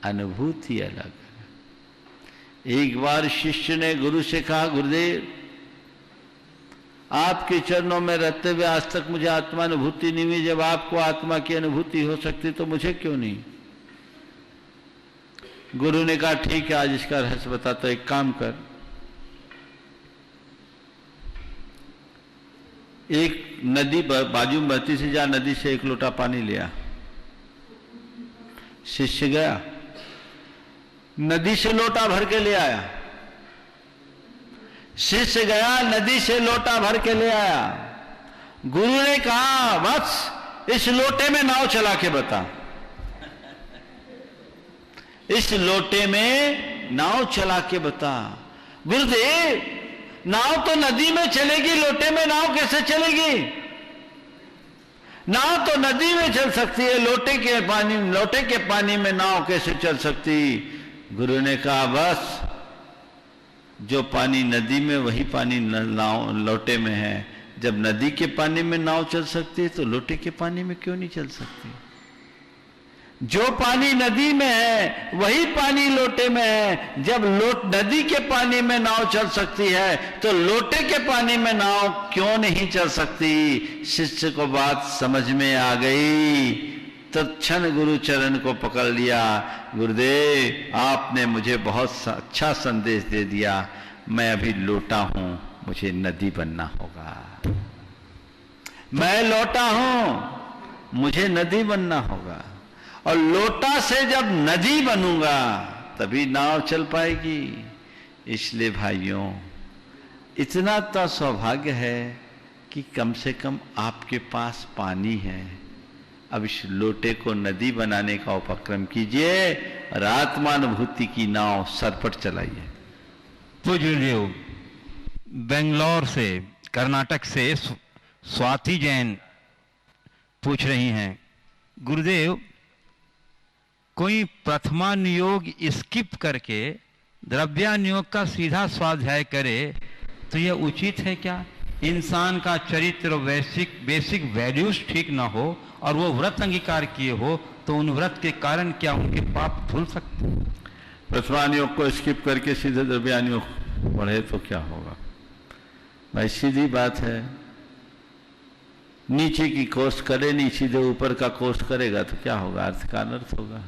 अनुभूति अलग है। एक बार शिष्य ने गुरु से कहा, गुरुदेव आपके चरणों में रहते हुए आज तक मुझे आत्मा अनुभूति नहीं हुई, जब आपको आत्मा की अनुभूति हो सकती तो मुझे क्यों नहीं? गुरु ने कहा ठीक है, आज इसका रहस्य बताता, एक काम कर, एक नदी बाजू में बहती से जा, नदी से एक लोटा पानी लिया। शिष्य गया, नदी से लोटा भर के ले आया। शिष्य गया, नदी से लोटा भर के ले आया। गुरु ने कहा बस इस लोटे में नाव चला के बता। इस लोटे में नाव चला के बता। गुरुदेव, नाव तो नदी में चलेगी, लोटे में नाव कैसे चलेगी? नाव तो नदी में चल सकती है, लोटे के पानी में नाव कैसे चल सकती? गुरु ने कहा बस जो पानी नदी में वही पानी नाव लोटे में है। जब नदी के पानी में नाव चल सकती है तो लोटे के पानी में क्यों नहीं चल सकती? जो पानी नदी में है वही पानी लोटे में है। जब नदी के पानी में नाव चल सकती है तो लोटे के पानी में नाव क्यों नहीं चल सकती? शिष्य को बात समझ में आ गई तो क्षण गुरु चरण को पकड़ लिया। गुरुदेव, आपने मुझे बहुत अच्छा संदेश दे दिया। मैं अभी लोटा हूं, मुझे नदी बनना होगा। मैं लोटा हूं, मुझे नदी बनना होगा। और लोटा से जब नदी बनूंगा तभी नाव चल पाएगी। इसलिए भाइयों, इतना तो सौभाग्य है कि कम से कम आपके पास पानी है। अब इस लोटे को नदी बनाने का उपक्रम कीजिए और आत्मानुभूति की नाव सरपट चलाइए। पूज्य बेंगलोर से, कर्नाटक से स्वाति जैन पूछ रही हैं, गुरुदेव कोई प्रथमानुयोग स्किप करके द्रव्यानुयोग का सीधा स्वाध्याय करे तो यह उचित है क्या? इंसान का चरित्र बेसिक वैल्यूज ठीक ना हो और वो व्रत अंगीकार किए हो तो उन व्रत के कारण क्या उनके पाप धुल सकते हैं? प्रथमानुयोग को स्किप करके सीधे द्रव्यानुयोग बढ़े तो क्या होगा? भाई सीधी बात है, नीचे की कोष करे नहीं, सीधे ऊपर का कोष करेगा तो क्या होगा? अर्थ का अनर्थ होगा।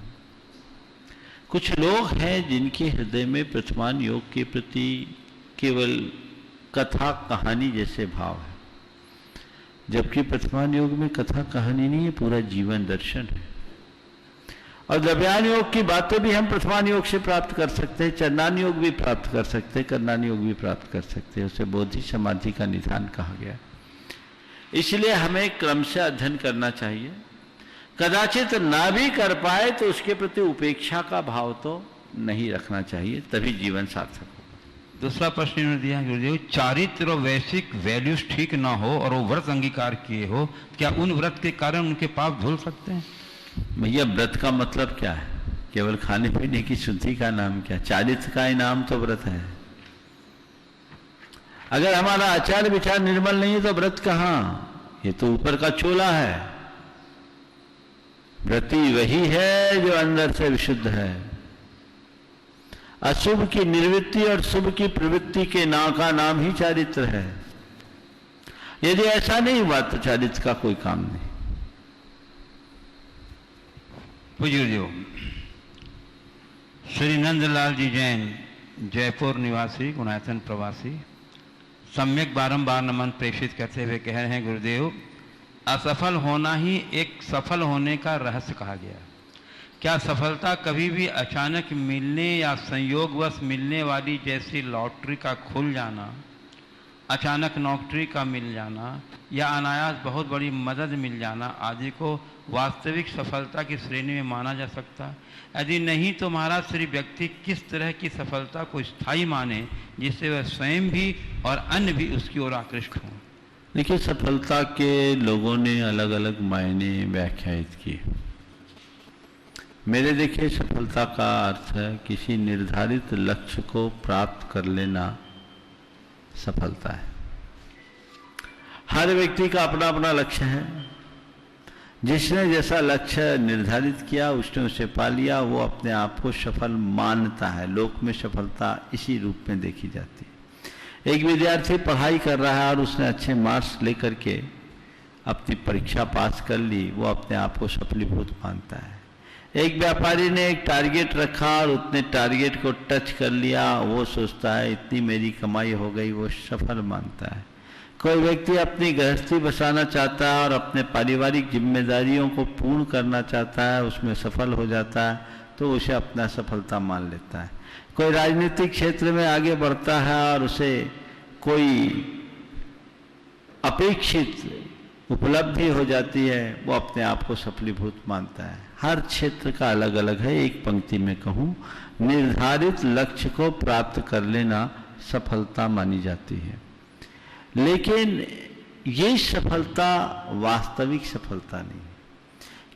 कुछ लोग हैं जिनके हृदय में प्रथमानुयोग के प्रति केवल कथा कहानी जैसे भाव है, जबकि प्रथमानुयोग में कथा कहानी नहीं है, पूरा जीवन दर्शन है। और द्रव्यान योग की बातें भी हम प्रथमान योग से प्राप्त कर सकते हैं, चरणान योग भी प्राप्त कर सकते हैं, करणान योग भी प्राप्त कर सकते हैं। उसे बोधि समाधि का निधान कहा गया। इसलिए हमें क्रम से अध्ययन करना चाहिए। कदाचित ना भी कर पाए तो उसके प्रति उपेक्षा का भाव तो नहीं रखना चाहिए, तभी जीवन सार्थक हो। दूसरा प्रश्न इन्होंने दिया गुरुदेव, चारित्र और वैश्विक वैल्यूज ठीक ना हो और वो व्रत अंगीकार किए हो, क्या उन व्रत के कारण उनके पाप धुल सकते हैं? भैया व्रत का मतलब क्या है? केवल खाने पीने की शुद्धि का नाम क्या? चारित्र का ही नाम तो व्रत है। अगर हमारा आचार विचार निर्मल नहीं है तो व्रत कहाँ? ये तो ऊपर का चोला है। व्रती वही है जो अंदर से विशुद्ध है। अशुभ की निवृत्ति और शुभ की प्रवृत्ति के का नाम ही चारित्र है। यदि ऐसा नहीं हुआ तो चारित्र का कोई काम नहीं। पूज्य श्री नंदलाल जी जैन, जयपुर निवासी, गुणायतन प्रवासी, सम्यक बारंबार नमन प्रेषित करते हुए कह रहे हैं गुरुदेव, असफल होना ही एक सफल होने का रहस्य कहा गया। क्या सफलता कभी भी अचानक मिलने या संयोगवश मिलने वाली जैसी लॉटरी का खुल जाना, अचानक नौकरी का मिल जाना या अनायास बहुत बड़ी मदद मिल जाना आदि को वास्तविक सफलता की श्रेणी में माना जा सकता? यदि नहीं तो महाराज श्री व्यक्ति किस तरह की सफलता को स्थायी माने जिससे वह स्वयं भी और अन्य भी उसकी ओर आकृष्ट हों? देखिए, सफलता के लोगों ने अलग अलग मायने व्याख्यायित किए। मेरे देखिए, सफलता का अर्थ है किसी निर्धारित लक्ष्य को प्राप्त कर लेना सफलता है। हर व्यक्ति का अपना अपना लक्ष्य है। जिसने जैसा लक्ष्य निर्धारित किया उसने उसे पा लिया, वो अपने आप को सफल मानता है। लोक में सफलता इसी रूप में देखी जाती है। एक विद्यार्थी पढ़ाई कर रहा है और उसने अच्छे मार्क्स लेकर के अपनी परीक्षा पास कर ली, वो अपने आप को सफलीभूत मानता है। एक व्यापारी ने एक टारगेट रखा और उतने टारगेट को टच कर लिया, वो सोचता है इतनी मेरी कमाई हो गई, वो सफल मानता है। कोई व्यक्ति अपनी गृहस्थी बसाना चाहता है और अपने पारिवारिक जिम्मेदारियों को पूर्ण करना चाहता है, उसमें सफल हो जाता है तो उसे अपना सफलता मान लेता है। कोई राजनीतिक क्षेत्र में आगे बढ़ता है और उसे कोई अपेक्षित उपलब्धि हो जाती है, वो अपने आप को सफलीभूत मानता है। हर क्षेत्र का अलग अलग है। एक पंक्ति में कहूँ, निर्धारित लक्ष्य को प्राप्त कर लेना सफलता मानी जाती है। लेकिन ये सफलता वास्तविक सफलता नहीं है,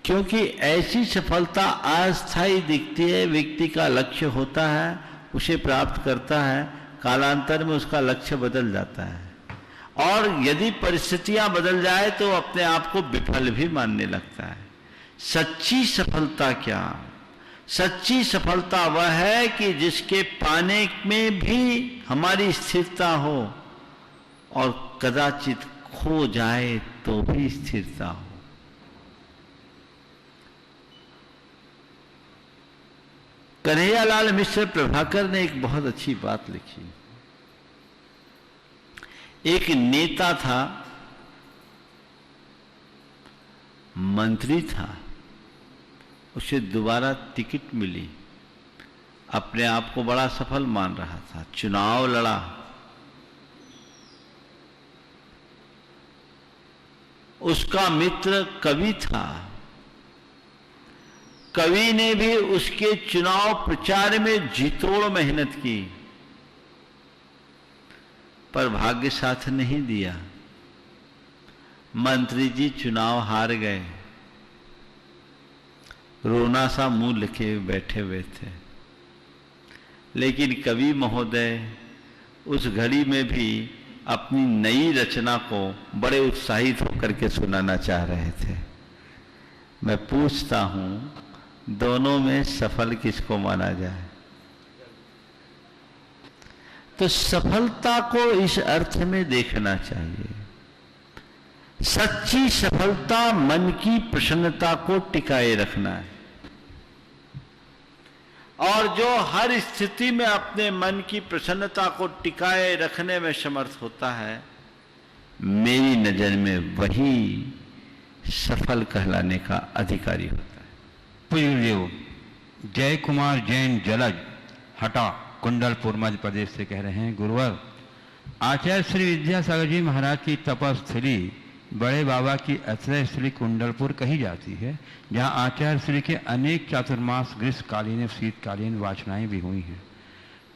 क्योंकि ऐसी सफलता अस्थायी दिखती है। व्यक्ति का लक्ष्य होता है, उसे प्राप्त करता है, कालांतर में उसका लक्ष्य बदल जाता है और यदि परिस्थितियां बदल जाए तो अपने आप को विफल भी मानने लगता है। सच्ची सफलता क्या? सच्ची सफलता वह है कि जिसके पाने में भी हमारी स्थिरता हो और कदाचित खो जाए तो भी स्थिरता हो। कन्हैयालाल मिश्र प्रभाकर ने एक बहुत अच्छी बात लिखी। एक नेता था, मंत्री था, उसे दोबारा टिकट मिली, अपने आप को बड़ा सफल मान रहा था, चुनाव लड़ा, उसका मित्र कवि था। कवि ने भी उसके चुनाव प्रचार में जीतोड़ मेहनत की, पर भाग्य साथ नहीं दिया। मंत्री जी चुनाव हार गए, रोना सा मुंह लिखे बैठे हुए थे। लेकिन कवि महोदय उस घड़ी में भी अपनी नई रचना को बड़े उत्साहित होकर के सुनाना चाह रहे थे। मैं पूछता हूं, दोनों में सफल किसको माना जाए? तो सफलता को इस अर्थ में देखना चाहिए। सच्ची सफलता मन की प्रसन्नता को टिकाए रखना है, और जो हर स्थिति में अपने मन की प्रसन्नता को टिकाए रखने में समर्थ होता है, मेरी नजर में वही सफल कहलाने का अधिकारी होता है। पूज्य जय कुमार जैन जलज हटा कुंडलपुर मध्य प्रदेश से कह रहे हैं, गुरुवर आचार्य श्री विद्यासागर जी महाराज की तपस्थली बड़े बाबा की आश्रय स्थली कुंडलपुर कही जाती है, जहां आचार्य श्री के अनेक चातुर्मास ग्रीष्मकालीन शीतकालीन वाचनाएं भी हुई हैं।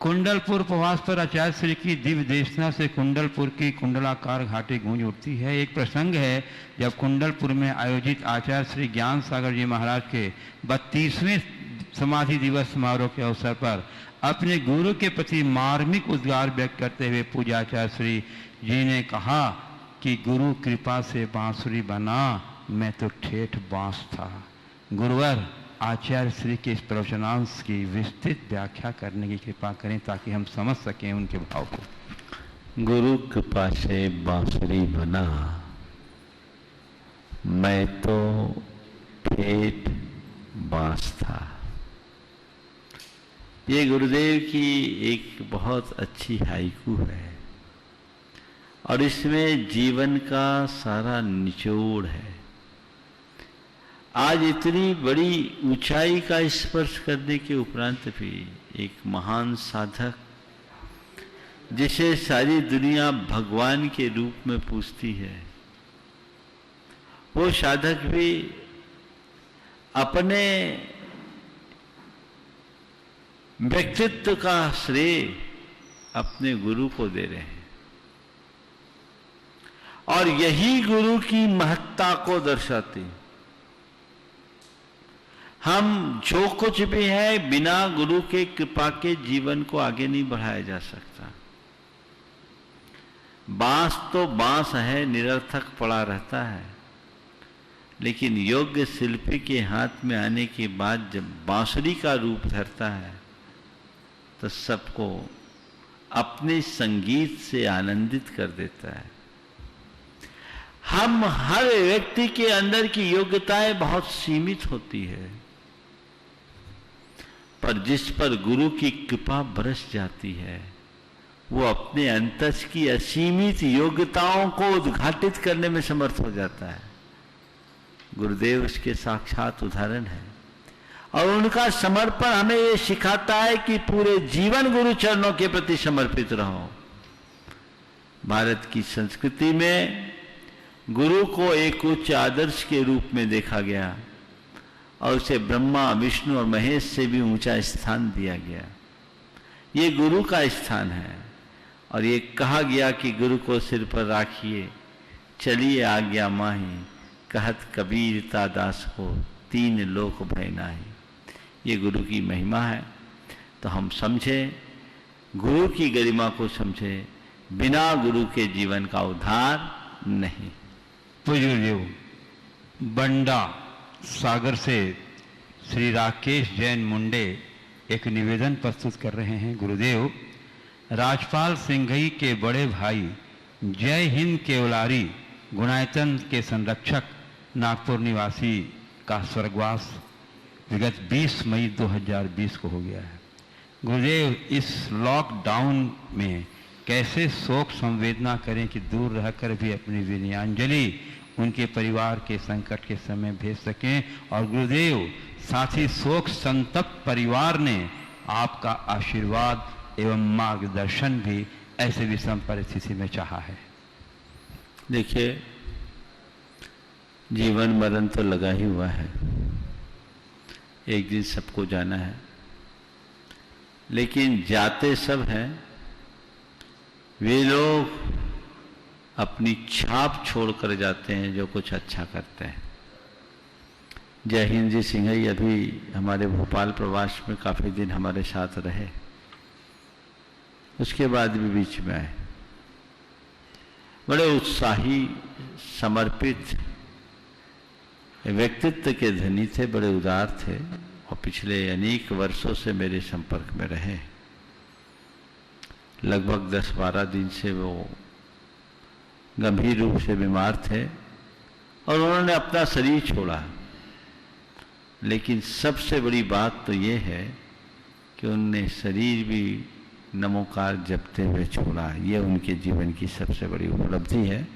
कुंडलपुर प्रवास पर आचार्य श्री की दिव्य देशना से कुंडलपुर की कुंडलाकार घाटी गूंज उठती है। एक प्रसंग है जब कुंडलपुर में आयोजित आचार्य श्री ज्ञान सागर जी महाराज के 32वें समाधि दिवस समारोह के अवसर पर अपने गुरु के प्रति मार्मिक उद्गार व्यक्त करते हुए पूज्याचार्य श्री जी ने कहा कि गुरु कृपा से बांसुरी बना, मैं तो ठेठ बांस था। गुरुवर आचार्य श्री के इस प्रवचनांश की विस्तृत व्याख्या करने की कृपा करें ताकि हम समझ सकें उनके भाव को। गुरु कृपा से बांसुरी बना, मैं तो ठेठ बांस था। ये गुरुदेव की एक बहुत अच्छी हाइकू है और इसमें जीवन का सारा निचोड़ है। आज इतनी बड़ी ऊंचाई का स्पर्श करने के उपरांत भी एक महान साधक, जिसे सारी दुनिया भगवान के रूप में पूजती है, वो साधक भी अपने व्यक्तित्व का श्रेय अपने गुरु को दे रहे हैं और यही गुरु की महत्ता को दर्शाती। हम जो कुछ भी है, बिना गुरु के कृपा के जीवन को आगे नहीं बढ़ाया जा सकता। बांस तो बांस है, निरर्थक पड़ा रहता है, लेकिन योग्य शिल्पी के हाथ में आने के बाद जब बांसुरी का रूप धरता है तो सबको अपने संगीत से आनंदित कर देता है। हम हर व्यक्ति के अंदर की योग्यताएं बहुत सीमित होती है, पर जिस पर गुरु की कृपा बरस जाती है वो अपने अंतस की असीमित योग्यताओं को उद्घाटित करने में समर्थ हो जाता है। गुरुदेव उसके साक्षात उदाहरण है और उनका समर्पण हमें ये सिखाता है कि पूरे जीवन गुरु चरणों के प्रति समर्पित रहो। भारत की संस्कृति में गुरु को एक उच्च आदर्श के रूप में देखा गया और उसे ब्रह्मा विष्णु और महेश से भी ऊंचा स्थान दिया गया। ये गुरु का स्थान है और ये कहा गया कि गुरु को सिर पर राखिए, चलिए आज्ञा माही, कहत कबीर दास को, तीन लोक भय नाही। ये गुरु की महिमा है, तो हम समझे, गुरु की गरिमा को समझे। बिना गुरु के जीवन का उद्धार नहीं। पूज्य बंडा सागर से श्री राकेश जैन मुंडे एक निवेदन प्रस्तुत कर रहे हैं। गुरुदेव राजपाल सिंघई के बड़े भाई जय हिंद केवलारी गुणायतन के संरक्षक नागपुर निवासी का स्वर्गवास विगत 20 मई 2020 को हो गया है। गुरुदेव इस लॉकडाउन में कैसे शोक संवेदना करें कि दूर रहकर भी अपनी विनयांजलि उनके परिवार के संकट के समय भेज सकें। और गुरुदेव साथ ही शोक संतप्त परिवार ने आपका आशीर्वाद एवं मार्गदर्शन भी ऐसे विषम परिस्थिति में चाहा है। देखिए, जीवन मरण तो लगा ही हुआ है, एक दिन सबको जाना है, लेकिन जाते सब हैं वे लोग अपनी छाप छोड़कर जाते हैं जो कुछ अच्छा करते हैं। जय हिंद जी सिंघई अभी हमारे भोपाल प्रवास में काफ़ी दिन हमारे साथ रहे, उसके बाद भी बीच में आए। बड़े उत्साही, समर्पित व्यक्तित्व के धनी थे, बड़े उदार थे और पिछले अनेक वर्षों से मेरे संपर्क में रहे। लगभग 10-12 दिन से वो गंभीर रूप से बीमार थे और उन्होंने अपना शरीर छोड़ा। लेकिन सबसे बड़ी बात तो ये है कि उनने शरीर भी नमोकार जपते हुए छोड़ा। ये उनके जीवन की सबसे बड़ी उपलब्धि है।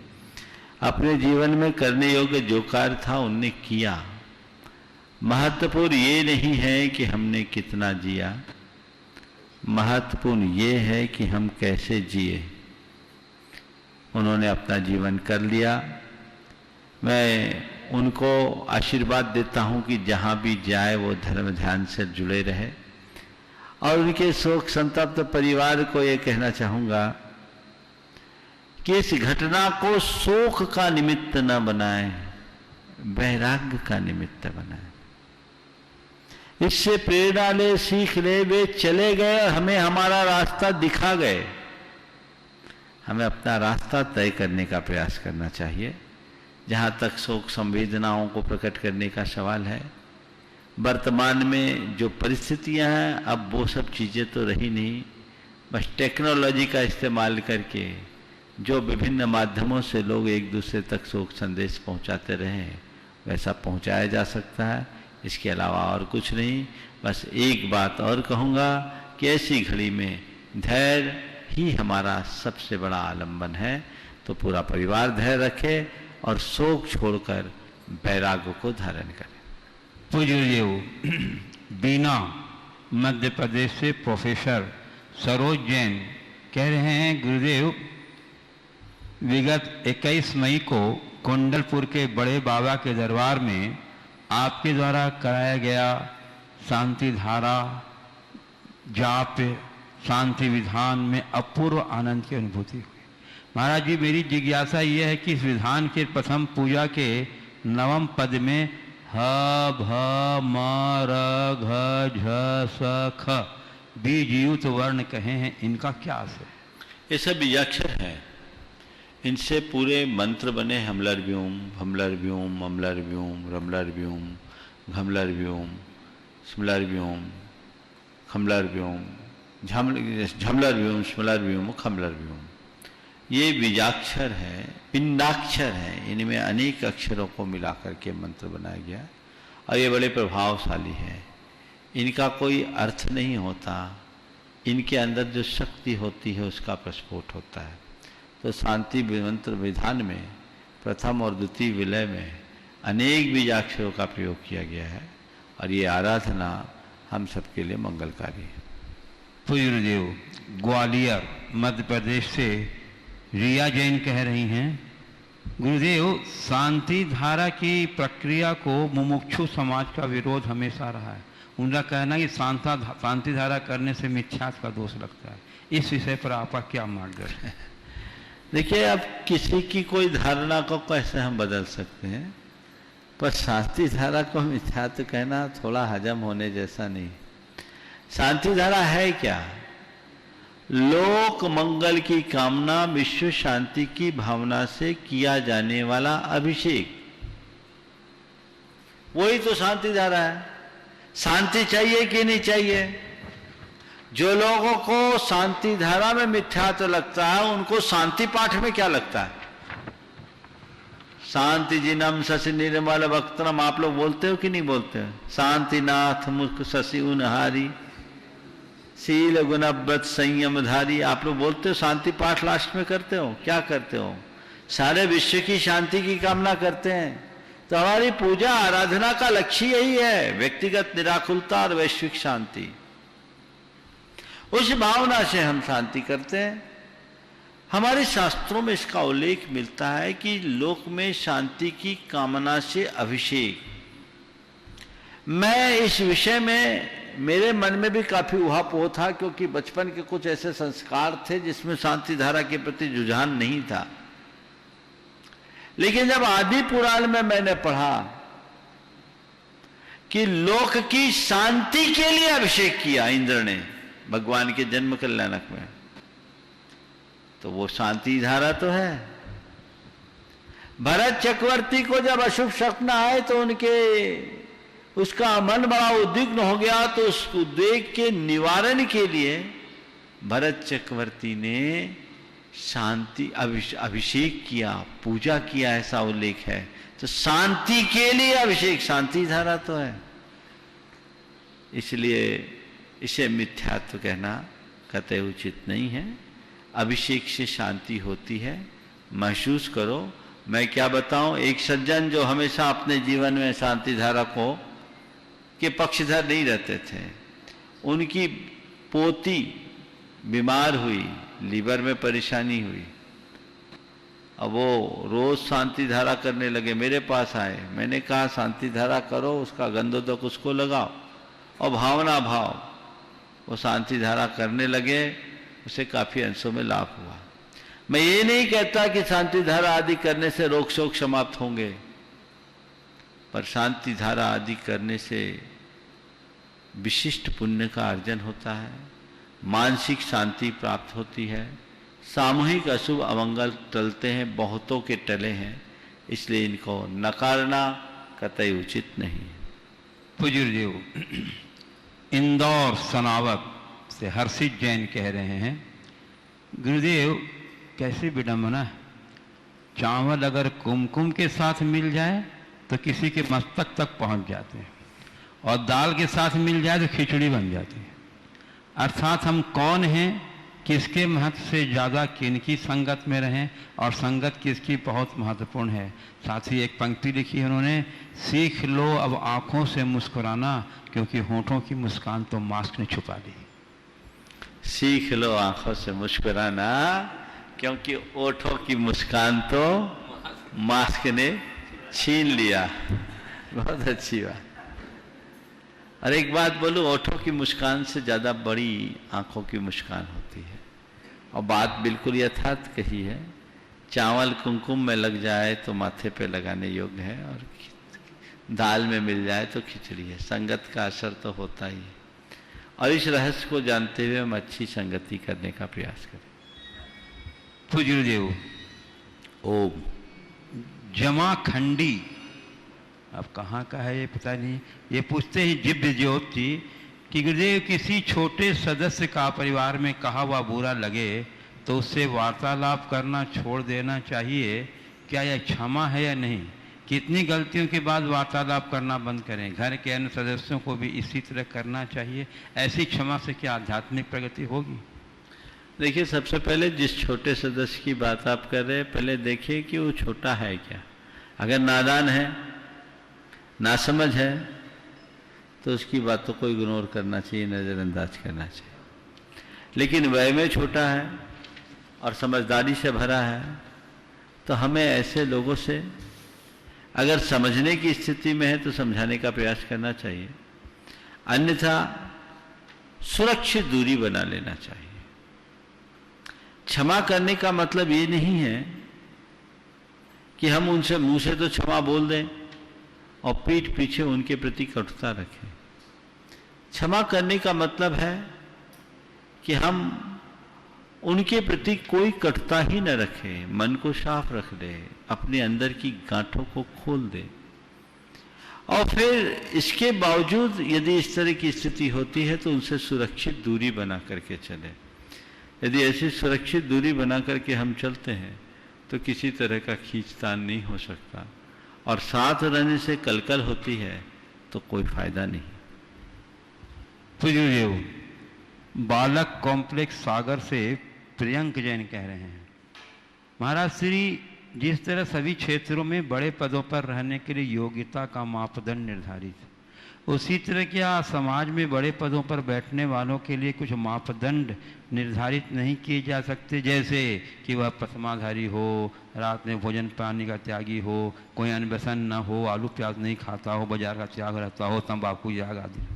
अपने जीवन में करने योग्य जो कार्य था उनने किया, महत्वपूर्ण ये नहीं है कि हमने कितना जिया, महत्वपूर्ण ये है कि हम कैसे जिए। उन्होंने अपना जीवन कर लिया। मैं उनको आशीर्वाद देता हूं कि जहां भी जाए वो धर्म ध्यान से जुड़े रहे। और उनके शोक संतप्त परिवार को ये कहना चाहूंगा कि इस घटना को शोक का निमित्त न बनाए, वैराग्य का निमित्त बनाए। इससे प्रेरणा ले, सीख ले। वे चले गए और हमें हमारा रास्ता दिखा गए। हमें अपना रास्ता तय करने का प्रयास करना चाहिए। जहां तक शोक संवेदनाओं को प्रकट करने का सवाल है, वर्तमान में जो परिस्थितियां हैं, अब वो सब चीजें तो रही नहीं। बस टेक्नोलॉजी का इस्तेमाल करके जो विभिन्न माध्यमों से लोग एक दूसरे तक शोक संदेश पहुंचाते रहे हैं, वैसा पहुंचाया जा सकता है। इसके अलावा और कुछ नहीं। बस एक बात और कहूँगा कि ऐसी घड़ी में धैर्य ही हमारा सबसे बड़ा आलंबन है। तो पूरा परिवार धैर्य रखे और शोक छोड़कर वैराग्य को धारण करे। पूज्य गुरुदेव, बीना मध्य प्रदेश से प्रोफेसर सरोज जैन कह रहे हैं, गुरुदेव विगत 21 मई को कुंडलपुर के बड़े बाबा के दरबार में आपके द्वारा कराया गया शांति धारा जाप शांति विधान में अपूर्व आनंद की अनुभूति हुई। महाराज जी, मेरी जिज्ञासा यह है कि इस विधान के प्रथम पूजा के 9वें पद में ह भ म र घ झ स ख बीजयुक्त वर्ण कहे हैं, इनका क्या अर्थ है? ये सब बीजाक्षर हैं। इनसे पूरे मंत्र बने। हमलर व्योम, हमलर व्योम, अमलर व्योम, रमलर व्योम, घमलर व्योम, स्मलर व्योम, खमलर व्योम, झमलर व्योम, स्मलर व्योम, खमलर व्योम। ये बीजाक्षर है, पिंडाक्षर है। इनमें अनेक अक्षरों को मिलाकर के मंत्र बनाया गया और ये बड़े प्रभावशाली है। इनका कोई अर्थ नहीं होता, इनके अंदर जो शक्ति होती है उसका प्रस्फोट होता है। तो शांति मंत्र विधान में प्रथम और द्वितीय विलय में अनेक बीजाक्षरों का प्रयोग किया गया है और ये आराधना हम सबके लिए मंगलकारी है। पूज्य गुरुदेव, ग्वालियर मध्य प्रदेश से रिया जैन कह रही हैं, गुरुदेव शांति धारा की प्रक्रिया को मुमुक्षु समाज का विरोध हमेशा रहा है। उनका कहना कि शांति धारा करने से मिथ्यात्व का दोष लगता है। इस विषय पर आपका क्या मार्गदर्शन है? देखिए, अब किसी की कोई धारणा को कैसे हम बदल सकते हैं, पर शांति धारा को मिथ्यात्व कहना थोड़ा हजम होने जैसा नहीं। शांति धारा है क्या? लोक मंगल की कामना, विश्व शांति की भावना से किया जाने वाला अभिषेक, वही तो शांति धारा है। शांति चाहिए कि नहीं चाहिए? जो लोगों को शांति धारा में मिथ्यात्व लगता है, उनको शांति पाठ में क्या लगता है? शांति जिनम शशि निर्मल वक्त्रम, आप लोग बोलते हो कि नहीं बोलते हो? शांतिनाथ मुख शशि उनहारी, शील गुणव्रत संयम धारी, आप लोग बोलते हो? शांति पाठ लास्ट में करते हो? क्या करते हो? सारे विश्व की शांति की कामना करते हैं। तो हमारी पूजा आराधना का लक्ष्य यही है, व्यक्तिगत निराकुलता और वैश्विक शांति। उस भावना से हम शांति करते हैं। हमारे शास्त्रों में इसका उल्लेख मिलता है कि लोक में शांति की कामना से अभिषेक। मैं इस विषय में, मेरे मन में भी काफी उहापोह था, क्योंकि बचपन के कुछ ऐसे संस्कार थे जिसमें शांति धारा के प्रति रुझान नहीं था। लेकिन जब आदि पुराण में मैंने पढ़ा कि लोक की शांति के लिए अभिषेक किया इंद्र ने भगवान के जन्म कल्याणक में, तो वो शांति धारा तो है। भरत चक्रवर्ती को जब अशुभ स्वप्न आए तो उसका मन बड़ा उद्विग्न हो गया। तो उस उद्वेग के निवारण के लिए भरत चक्रवर्ती ने शांति अभिषेक किया, पूजा किया, ऐसा उल्लेख है। तो शांति के लिए अभिषेक शांति धारा तो है। इसलिए इसे मिथ्यात्व कहना कतई उचित नहीं है। अभिषेक से शांति होती है, महसूस करो। मैं क्या बताऊं, एक सज्जन जो हमेशा अपने जीवन में शांति धारा को के पक्षधर नहीं रहते थे। उनकी पोती बीमार हुई, लीवर में परेशानी हुई। अब वो रोज शांति धारा करने लगे, मेरे पास आए। मैंने कहा शांति धारा करो, उसका गंधोदक उसको लगाओ और भावना भाव, वो शांति धारा करने लगे। उसे काफी अंशों में लाभ हुआ। मैं ये नहीं कहता कि शांति धारा आदि करने से रोग शोक समाप्त होंगे, पर शांति धारा आदि करने से विशिष्ट पुण्य का अर्जन होता है, मानसिक शांति प्राप्त होती है, सामूहिक अशुभ अमंगल टलते हैं, बहुतों के टले हैं, इसलिए इनको नकारना कतई उचित नहीं है। पुजूर्देव इंदौर सनावक से हर्षित जैन कह रहे हैं, गुरुदेव कैसी विडंबना है, चावल अगर कुमकुम के साथ मिल जाए तो किसी के मस्तक तक पहुंच जाते हैं, और दाल के साथ मिल जाए तो खिचड़ी बन जाती है। अर्थात हम कौन हैं, किसके महत्व से ज़्यादा किनकी संगत में रहें, और संगत किसकी बहुत महत्वपूर्ण है। साथ ही एक पंक्ति लिखी है उन्होंने, सीख लो अब आँखों से मुस्कुराना, क्योंकि होठों की मुस्कान तो मास्क ने छुपा दी। सीख लो आंखों से मुस्कुराना, क्योंकि ओठों की मुस्कान तो मास्क ने छीन लिया। बहुत अच्छी बात। और एक बात बोलूं, ओठों की मुस्कान से ज्यादा बड़ी आंखों की मुस्कान होती है। और बात बिल्कुल यथार्थ कही है, चावल कुमकुम में लग जाए तो माथे पे लगाने योग्य है, और दाल में मिल जाए तो खिचड़ी है। संगत का असर तो होता ही है, और इस रहस्य को जानते हुए हम अच्छी संगति करने का प्रयास करें। गुरुदेव ओम जमाखंडी, अब कहाँ का है ये पता नहीं, ये पूछते ही दिव्य ज्योति कि गुरुदेव किसी छोटे सदस्य का परिवार में कहा हुआ बुरा लगे तो उससे वार्तालाप करना छोड़ देना चाहिए, क्या यह क्षमा है या नहीं? कितनी गलतियों के बाद वार्तालाप करना बंद करें? घर के अन्य सदस्यों को भी इसी तरह करना चाहिए? ऐसी क्षमा से क्या आध्यात्मिक प्रगति होगी? देखिए, सबसे पहले जिस छोटे सदस्य की बात आप कर रहे हैं, पहले देखिए कि वो छोटा है क्या। अगर नादान है, नासमझ है, तो उसकी बातों को इग्नोर करना चाहिए, नज़रअंदाज करना चाहिए। लेकिन वय में छोटा है और समझदारी से भरा है, तो हमें ऐसे लोगों से अगर समझने की स्थिति में है तो समझाने का प्रयास करना चाहिए, अन्यथा सुरक्षित दूरी बना लेना चाहिए। क्षमा करने का मतलब ये नहीं है कि हम उनसे मुंह से तो क्षमा बोल दें और पीठ पीछे उनके प्रति कटुता रखें। क्षमा करने का मतलब है कि हम उनके प्रति कोई कटुता ही न रखें, मन को साफ रख दे, अपने अंदर की गांठों को खोल दे। और फिर इसके बावजूद यदि इस तरह की स्थिति होती है तो उनसे सुरक्षित दूरी बना करके चले। यदि ऐसी सुरक्षित दूरी बना करके हम चलते हैं तो किसी तरह का खींचतान नहीं हो सकता, और साथ रहने से कलकल होती है तो कोई फायदा नहीं। पुजूदेव बालक कॉम्प्लेक्स सागर से प्रियंक जैन कह रहे हैं, महाराज श्री जिस तरह सभी क्षेत्रों में बड़े पदों पर रहने के लिए योग्यता का मापदंड निर्धारित है, उसी तरह क्या समाज में बड़े पदों पर बैठने वालों के लिए कुछ मापदंड निर्धारित नहीं किए जा सकते? जैसे कि वह पसमाधारी हो, रात में भोजन पानी का त्यागी हो, कोई अनव्यसन न हो, आलू प्याज नहीं खाता हो, बाजार का त्याग रहता हो, तंबाकू त्याग आदि।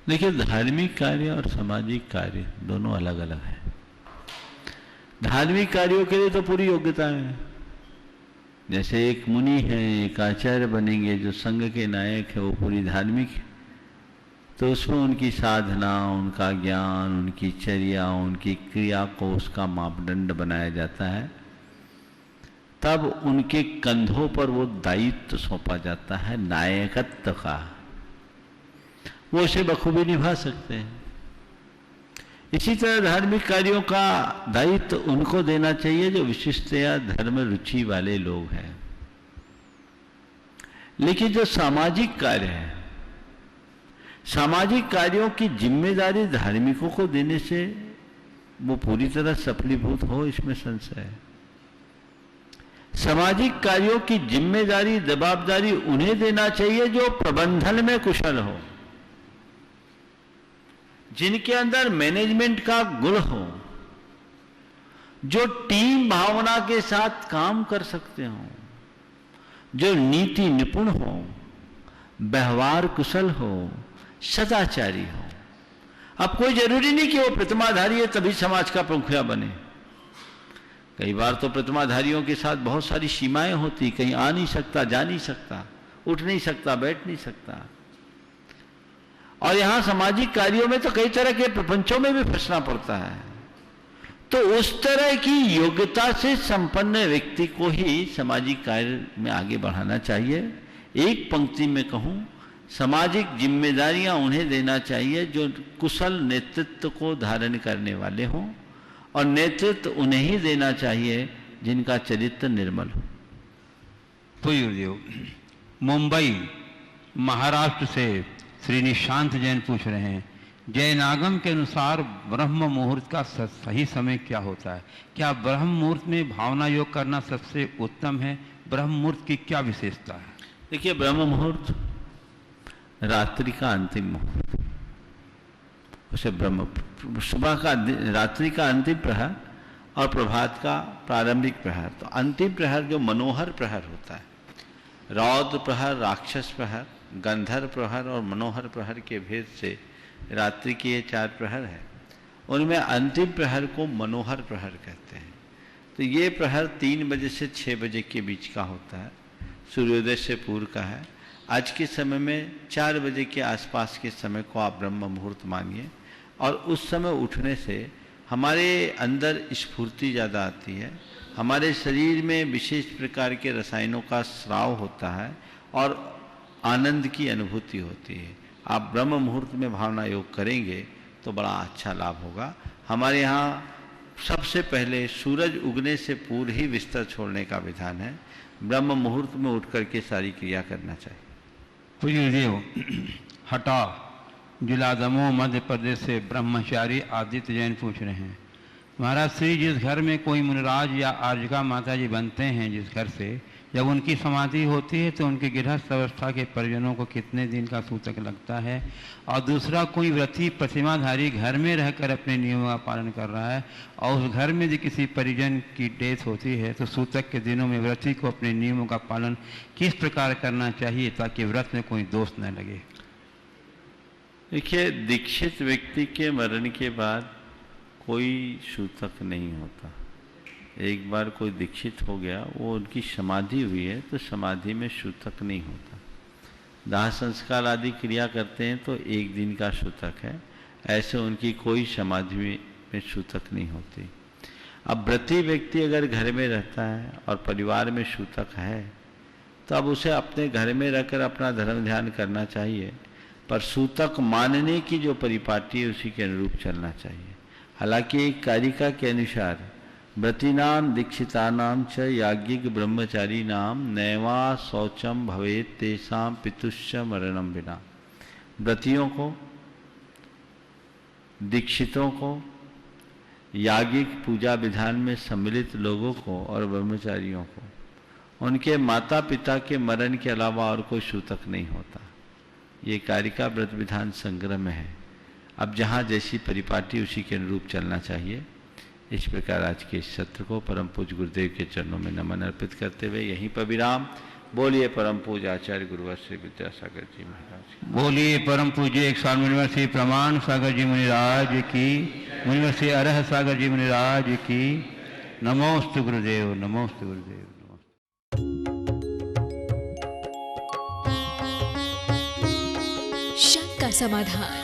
देखिए, धार्मिक कार्य और सामाजिक कार्य दोनों अलग अलग है। धार्मिक कार्यों के लिए तो पूरी योग्यता है, जैसे एक मुनि है, एक आचार्य बनेंगे जो संघ के नायक है, वो पूरी धार्मिक है, तो उसमें उनकी साधना, उनका ज्ञान, उनकी चर्या, उनकी क्रिया को उसका मापदंड बनाया जाता है। तब उनके कंधों पर वो दायित्व सौंपा जाता है नायकत्व का, वो उसे बखूबी निभा सकते हैं। इसी तरह धार्मिक कार्यों का दायित्व उनको देना चाहिए जो विशिष्टया धर्म रुचि वाले लोग हैं। लेकिन जो सामाजिक कार्य है, सामाजिक कार्यों की जिम्मेदारी धार्मिकों को देने से वो पूरी तरह सफलीभूत हो, इसमें संशय है। सामाजिक कार्यों की जिम्मेदारी जवाबदारी उन्हें देना चाहिए जो प्रबंधन में कुशल हो, जिनके अंदर मैनेजमेंट का गुण हो, जो टीम भावना के साथ काम कर सकते हो, जो नीति निपुण हो, व्यवहार कुशल हो, सदाचारी हो। अब कोई जरूरी नहीं कि वो प्रतिमाधारी है तभी समाज का मुखिया बने। कई बार तो प्रतिमाधारियों के साथ बहुत सारी सीमाएं होती, कहीं आ नहीं सकता, जा नहीं सकता, उठ नहीं सकता, बैठ नहीं सकता। और यहां सामाजिक कार्यों में तो कई तरह के प्रपंचों में भी फंसना पड़ता है। तो उस तरह की योग्यता से संपन्न व्यक्ति को ही सामाजिक कार्य में आगे बढ़ाना चाहिए। एक पंक्ति में कहूं, सामाजिक जिम्मेदारियां उन्हें देना चाहिए जो कुशल नेतृत्व को धारण करने वाले हों, और नेतृत्व उन्हें ही देना चाहिए जिनका चरित्र निर्मल हो। पूज्य मुंबई महाराष्ट्र से श्री निशांत जैन पूछ रहे हैं, जैनागम के अनुसार ब्रह्म मुहूर्त का सही समय क्या होता है? क्या ब्रह्म मुहूर्त में भावना योग करना सबसे उत्तम है? ब्रह्म मुहूर्त की क्या विशेषता है? देखिए, ब्रह्म मुहूर्त रात्रि का अंतिम मुहूर्त, उसे ब्रह्म सुबह का रात्रि का अंतिम प्रहर और प्रभात का प्रारंभिक प्रहर। तो अंतिम प्रहर जो मनोहर प्रहर होता है, रौद्र प्रहर, राक्षस प्रहर, गंधर्व प्रहर और मनोहर प्रहर के भेद से रात्रि के ये 4 प्रहर है। उनमें अंतिम प्रहर को मनोहर प्रहर कहते हैं। तो ये प्रहर 3 बजे से 6 बजे के बीच का होता है, सूर्योदय से पूर्व का है। आज के समय में 4 बजे के आसपास के समय को आप ब्रह्म मुहूर्त मानिए, और उस समय उठने से हमारे अंदर स्फूर्ति ज़्यादा आती है, हमारे शरीर में विशेष प्रकार के रसायनों का स्राव होता है और आनंद की अनुभूति होती है। आप ब्रह्म मुहूर्त में भावना योग करेंगे तो बड़ा अच्छा लाभ होगा। हमारे यहाँ सबसे पहले सूरज उगने से पूर्व ही बिस्तर छोड़ने का विधान है। ब्रह्म मुहूर्त में उठ करके सारी क्रिया करना चाहिए। पूज्य देव हटा जिला दमोह मध्य प्रदेश से ब्रह्मचारी आदित्य जैन पूछ रहे हैं, महाराज श्री जिस घर में कोई मुनिराज या आर्जिका माता जी बनते हैं, जिस घर से जब उनकी समाधि होती है तो उनके गृहस्थ अवस्था के परिजनों को कितने दिन का सूतक लगता है? और दूसरा, कोई व्रती प्रतिमाधारी घर में रहकर अपने नियमों का पालन कर रहा है और उस घर में यदि किसी परिजन की डेथ होती है तो सूतक के दिनों में व्रती को अपने नियमों का पालन किस प्रकार करना चाहिए ताकि व्रत में कोई दोष न लगे? देखिए, दीक्षित व्यक्ति के मरण के बाद कोई सूतक नहीं होता। एक बार कोई दीक्षित हो गया, वो उनकी समाधि हुई है तो समाधि में सूतक नहीं होता। दाह संस्कार आदि क्रिया करते हैं तो 1 दिन का सूतक है, ऐसे उनकी कोई समाधि में सूतक नहीं होती। अब व्रती व्यक्ति अगर घर में रहता है और परिवार में सूतक है तो अब उसे अपने घर में रहकर अपना धर्म ध्यान करना चाहिए, पर सूतक मानने की जो परिपाटी है उसी के अनुरूप चलना चाहिए। हालांकि एक कारिका के अनुसार व्रतीनाम दीक्षितानाम च याज्ञिक ब्रह्मचारी नाम नैवा शौचम भवेत तेषाम पितुश्च मरणम बिना। व्रतियों को, दीक्षितों को, याज्ञिक पूजा विधान में सम्मिलित लोगों को और ब्रह्मचारियों को उनके माता पिता के मरण के अलावा और कोई सूतक नहीं होता। ये कारिका व्रत विधान संग्रह में है। अब जहाँ जैसी परिपाटी उसी के अनुरूप चलना चाहिए। इस प्रकार आज के इस सत्र को परम पूज्य गुरुदेव के चरणों में नमन अर्पित करते हुए यहीं पर विराम। बोलिए परम पूज्य आचार्य गुरुवर श्री विद्यासागर जी महाराज। बोलिए परम पूज्य 100 मुनिवर श्री प्रमाण सागर जी मुनिराज की, मुनिवर श्री अरह सागर जी मुनिराज की। नमोस्तु गुरुदेव, नमोस्तु गुरुदेव। शक का समाधान